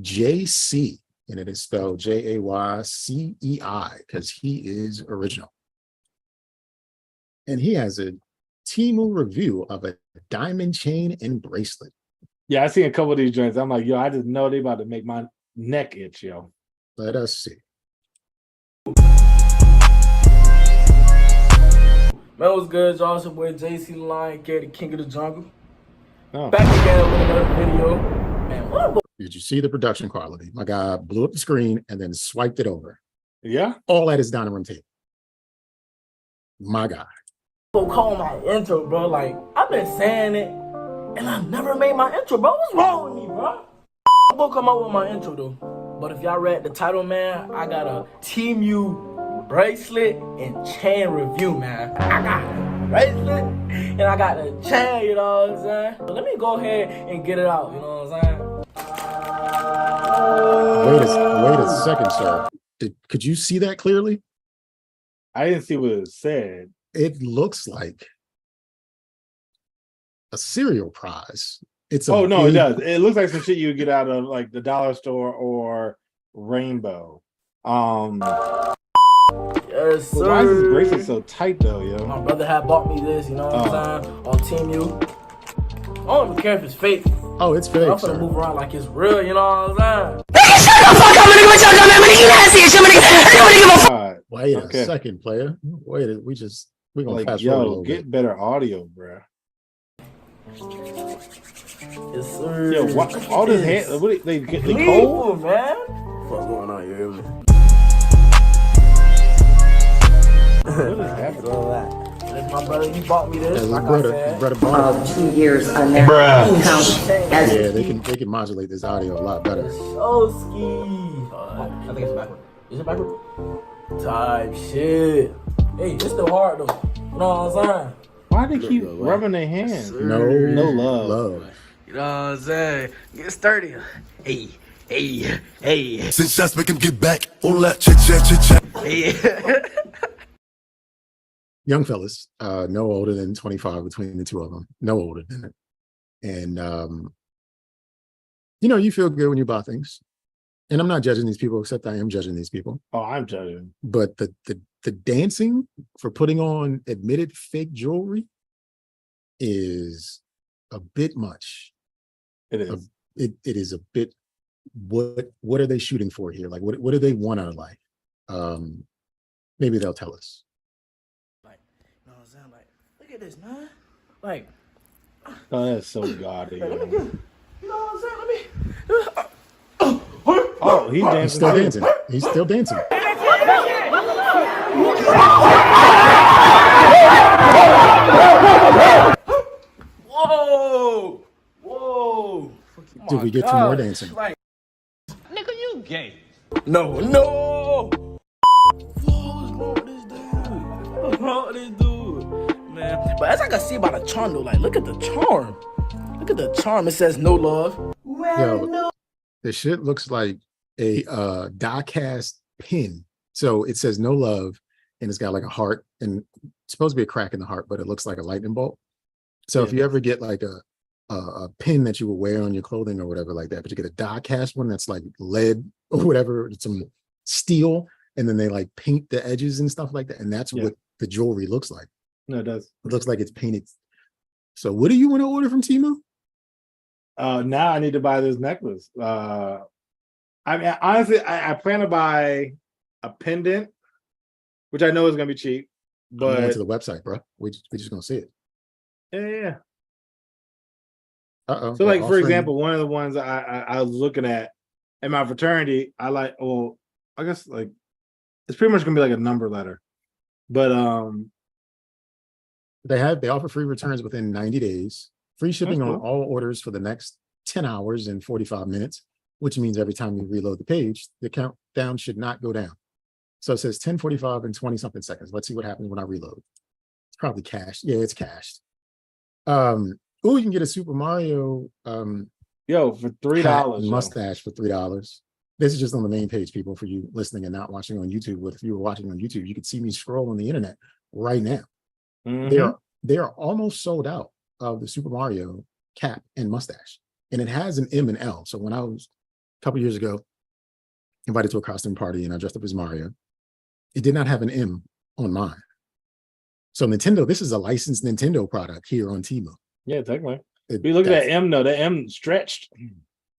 JC, and it is spelled Jaycei because he is original. And he has a Temu review of a diamond chain and bracelet. Yeah, I seen a couple of these joints. I'm like, yo, I just know they about to make my neck itch, yo. Let us see. Man, what's good, y'all? It's your boy JC the Lion Cat, the king of the jungle. Oh. Back again with another video. Man, what Did you see the production quality? My guy blew up the screen and then swiped it over. Yeah? All at his dining room table. My guy. I'm call my intro, bro? Like, I've been saying it, and I never made my intro, bro. What's wrong with me, bro? I'm gonna come up with my intro, though. But if y'all read the title, man, I got a Temu bracelet and chain review, man. I got a bracelet and I got the chain, you know what I'm saying? So let me go ahead and get it out, you know what I'm saying? Wait a second, sir. Could you see that clearly? I didn't see what it said. It looks like a cereal prize. It's Oh no, it does. It looks like some shit you would get out of like the dollar store or Rainbow. Yes, sir. Why is this bracelet so tight though, yo? My brother had bought me this, you know what I'm saying? On Temu. I don't even care if it's fake. Oh, it's fake, I'm sir. gonna move around like it's real, you know what I'm saying? Wait a second, player. We're gonna Like, fast forward a yo, little get bit. better audio, bruh. Yes, sir. Yo, what? All this hand, what they cold? Lethal, man. What's going on, you hear me? What is happening? All that. That's my brother, he bought me this, His like brother bought it. 2 years on their count as Yeah, they can modulate this audio a lot better. so ski. I think it's backward. Is it backward? Type shit. Hey, it's still hard though. You know what I'm saying? Why they keep rubbing their hands? No love. You know what I'm saying? Get sturdy. Hey. Since shots make him get back. All that chit chat. Hey. Young fellas, no older than 25 between the two of them. No older than it. And you feel good when you buy things. And I'm not judging these people, except I am judging these people. Oh, I'm judging. But the dancing for putting on admitted fake jewelry is a bit much. It is. It is a bit. What are they shooting for here? Like, what do they want out of life? Maybe they'll tell us. Like, you know what I'm saying? Like, look at this, man. Like, Oh, that's so gaudy. let me Yo. get, you know what I'm saying? Let me. Oh, he's He's dancing. still too. dancing. He's still dancing. Whoa. Did we get to more dancing? Like, Nigga, you gay. no. What's wrong with this dude? What's wrong with this dude? Man. But as I can see by the charm though, like, look at the charm. Look at the charm. It says no love. Yo, the shit looks like a die-cast pin. So it says no love, and it's got like a heart, and it's supposed to be a crack in the heart, but it looks like a lightning bolt. So if you ever get like a pin that you would wear on your clothing or whatever like that, but you get a die-cast one that's like lead or whatever, some steel, and then they like paint the edges and stuff like that, and that's what the jewelry looks like. No, it does. It looks like it's painted. So what do you want to order from Temu? Now I need to buy this necklace. I mean, honestly, I plan to buy a pendant, which I know is gonna be cheap, I'm going but to the website, bro. We just gonna see it. yeah. Uh-oh. So, like, for Offering- example, one of the ones I was looking at in my fraternity, I like. Well, I guess like it's pretty much gonna be like a number letter, but they offer free returns within 90 days, free shipping That's on all orders for the next 10 hours and 45 minutes, which means every time you reload the page, the countdown should not go down. So it says 10:45 and 20 something seconds. Let's see what happens when I reload. It's probably cached. Yeah, it's cached. Oh, you can get a Super Mario Yo, for hat $3. and mustache for $3. This is just on the main page, people, for you listening and not watching on YouTube. But if you were watching on YouTube, you could see me scroll on the internet right now. Mhm. They are almost sold out of the Super Mario cap and mustache. And it has an M and L. So when I was a couple years ago invited to a costume party and I dressed up as Mario, it did not have an M on mine. So Nintendo, this is a licensed Nintendo product here on Temu. Yeah, technically. If you look at that M though, the M stretched.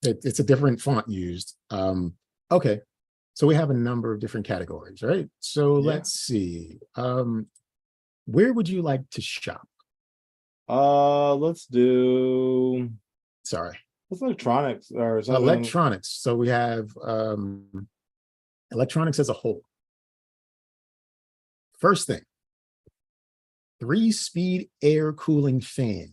It's a different font used. Okay. So we have a number of different categories, right? So let's see. Where would you like to shop? Let's do Sorry. what's electronics or something. Electronics. So we have electronics as a whole. First thing, 3-speed air cooling fan.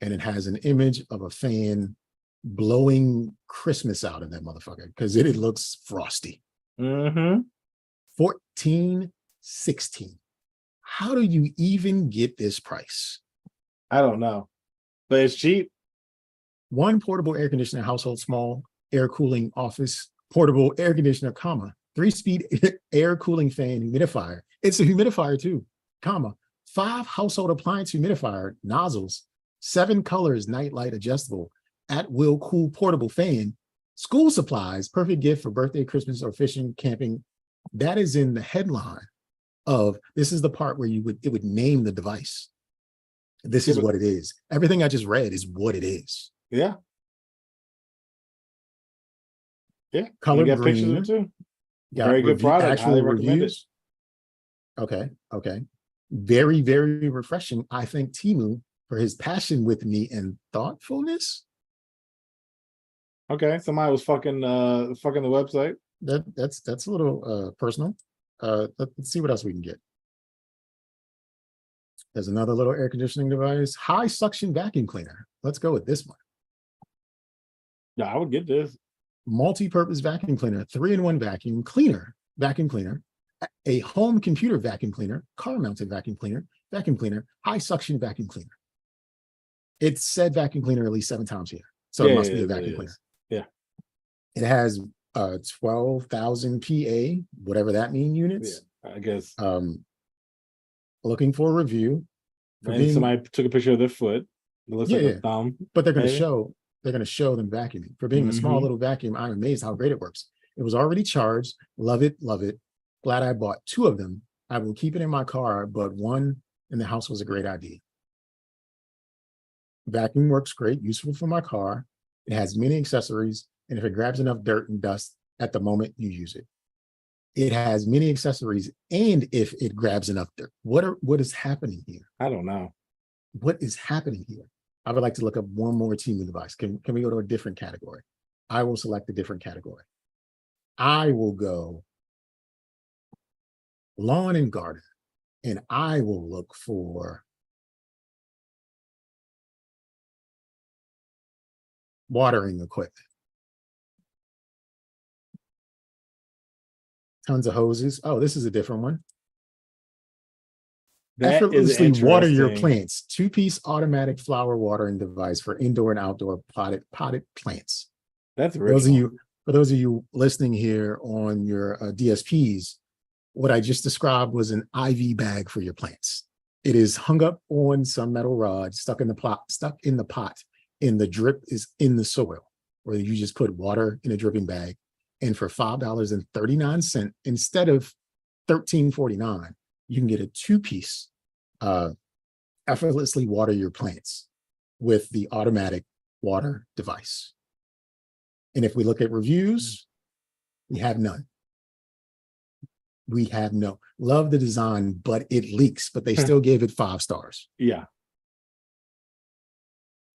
And it has an image of a fan blowing Christmas out of that motherfucker because it looks frosty. Mm-hmm. 1416. How do you even get this price? I don't know, but it's cheap. One portable air conditioner, household small air cooling office, portable air conditioner, comma, 3-speed air cooling fan humidifier. It's a humidifier too, comma, 5 household appliance humidifier nozzles, 7 colors, nightlight adjustable, at will cool portable fan, school supplies, perfect gift for birthday, Christmas, or fishing, camping. That is in the headline of, this is the part where it would name the device. This is what it is. Everything I just read is what it is. Yeah. Yeah. Color got green. pictures of it too. Got Very good product. Actual Highly recommend reviews. Okay. Very, very refreshing. I thank Temu for his passion with me and thoughtfulness. Okay, somebody was fucking the website. That's a little personal. Let's see what else we can get. There's another little air conditioning device, high suction vacuum cleaner. Let's go with this one. Yeah, I would get this. Multi-purpose vacuum cleaner, 3-in-1 vacuum cleaner, a home computer vacuum cleaner, car mounted vacuum cleaner, high suction vacuum cleaner. It said vacuum cleaner at least 7 times here. So it must be a vacuum cleaner. Yeah. It has 12,000 PA, whatever that mean units. Yeah, I guess. Looking for a review. Somebody took a picture of their foot. It looks like a thumb. But they're going to show them vacuuming. For being a small little vacuum, I'm amazed how great it works. It was already charged. Love it. Glad I bought 2 of them. I will keep it in my car, but one in the house was a great idea. Vacuum works great, useful for my car. It has many accessories, and if it grabs enough dirt and dust at the moment you use it. It has many accessories, and if it grabs enough dirt. What is happening here? I don't know. What is happening here? I would like to look up one more Temu device. Can we go to a different category? I will select a different category. I will go lawn and garden, and I will look for watering equipment. Tons of hoses. Oh, this is a different one. Effortlessly water your plants. 2-piece automatic flower watering device for indoor and outdoor potted plants. That's original. For those of you listening here on your DSPs, what I just described was an IV bag for your plants. It is hung up on some metal rod, stuck in the pot, and the drip is in the soil, where you just put water in a dripping bag. And for $5.39 instead of $13.49, you can get a 2-piece effortlessly water your plants with the automatic water device. And if we look at reviews, we have none. Love the design, but it leaks, but they still gave it 5 stars. Yeah.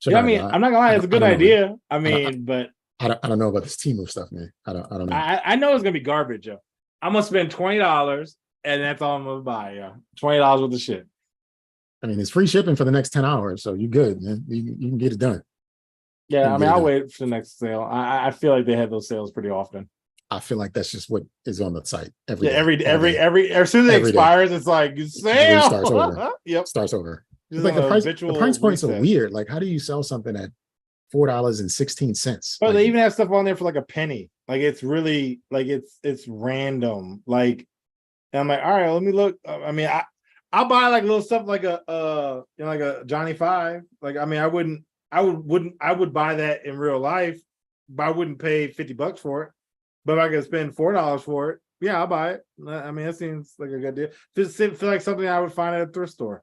I mean, I'm not gonna lie, it's a good idea. But I don't know about this Temu stuff, man. I don't know. I know it's gonna be garbage, yo. I'm gonna spend $20 and that's all I'm gonna buy, yo. $20 worth of shit. I mean, it's free shipping for the next 10 hours, so you're good, man. You can get it done. Yeah, I mean, I'll wait for the next sale. I feel like they have those sales pretty often. I feel like that's just what is on the site every day. As soon as it expires, it's like sale. It starts over. Yep, starts over. It's like the price points are weird. Like, how do you sell something at $4.16. But they even have stuff on there for like a penny. Like it's really like it's random. Like, and I'm like, all right, let me look. I mean, I'll buy like little stuff like a like a Johnny Five. Like, I mean, I would buy that in real life, but I wouldn't pay $50 for it. But if I could spend $4 for it, yeah, I'll buy it. I mean, that seems like a good deal. Feel like something I would find at a thrift store.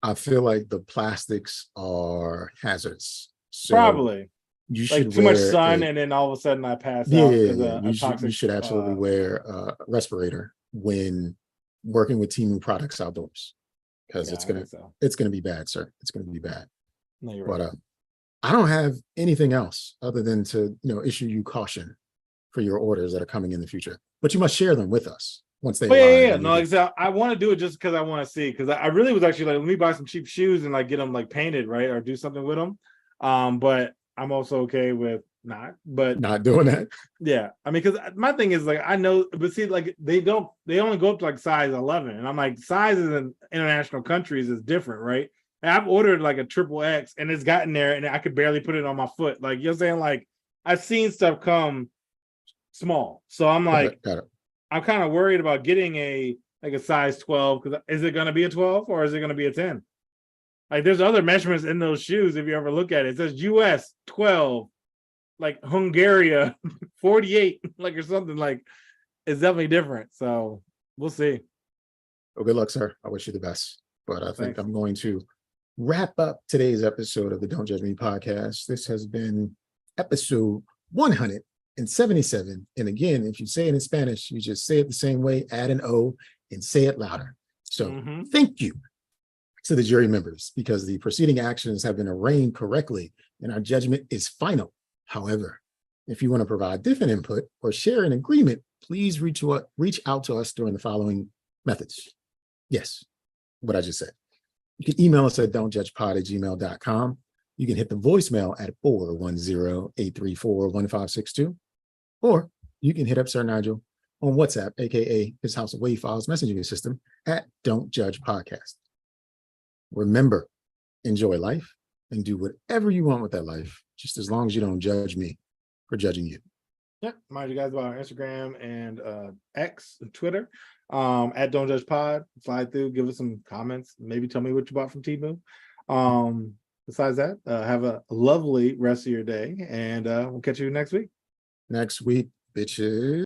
I feel like the plastics are hazards. So Probably. you Like should too much wear sun, a- and then all of a sudden I pass yeah, out yeah, because yeah. a You toxic. should absolutely wear a respirator when working with Temu products outdoors, because Yeah, it's gonna be bad, sir. It's gonna be bad. No, you're But right. I don't have anything else other than to issue you caution for your orders that are coming in the future. But you must share them with us once they But arrive. yeah. and No, we exactly. I want to do it just because I want to see. Because I really was actually like, let me buy some cheap shoes and like get them like painted, right, or do something with them. But I'm also okay with not. But not doing that. yeah, I mean, because my thing is like I know, but see, like they only go up to like size 11, and I'm like sizes in international countries is different, right? And I've ordered like a triple X, and it's gotten there, and I could barely put it on my foot. Like you're saying, like I've seen stuff come small, so I'm like, Got it. I'm kind of worried about getting a size 12, because is it going to be a 12 or is it going to be a 10? Like there's other measurements in those shoes. If you ever look at it, it says US 12, like Hungary 48, like or something. Like it's definitely different. So we'll see. Well, good luck, sir. I wish you the best. But I think Thanks. I'm going to wrap up today's episode of the Don't Judge Me podcast. This has been episode 177. And again, if you say it in Spanish, you just say it the same way, add an O and say it louder. So thank you to the jury members, because the preceding actions have been arraigned correctly and our judgment is final. However, if you want to provide different input or share an agreement, please reach out to us during the following methods. Yes, what I just said. You can email us at don'tjudgepod@gmail.com. You can hit the voicemail at 410-834-1562. Or you can hit up Sir Nygel on WhatsApp, aka his House of Wave Files messaging system at Don't Judge Podcast. Remember, enjoy life and do whatever you want with that life, just as long as you don't judge me for judging you. Yeah, remind you guys about our Instagram and X and Twitter at Don't Judge Pod. Slide through, give us some comments, maybe tell me what you bought from Temu. Besides that, have a lovely rest of your day, and we'll catch you next week. Next week, bitches.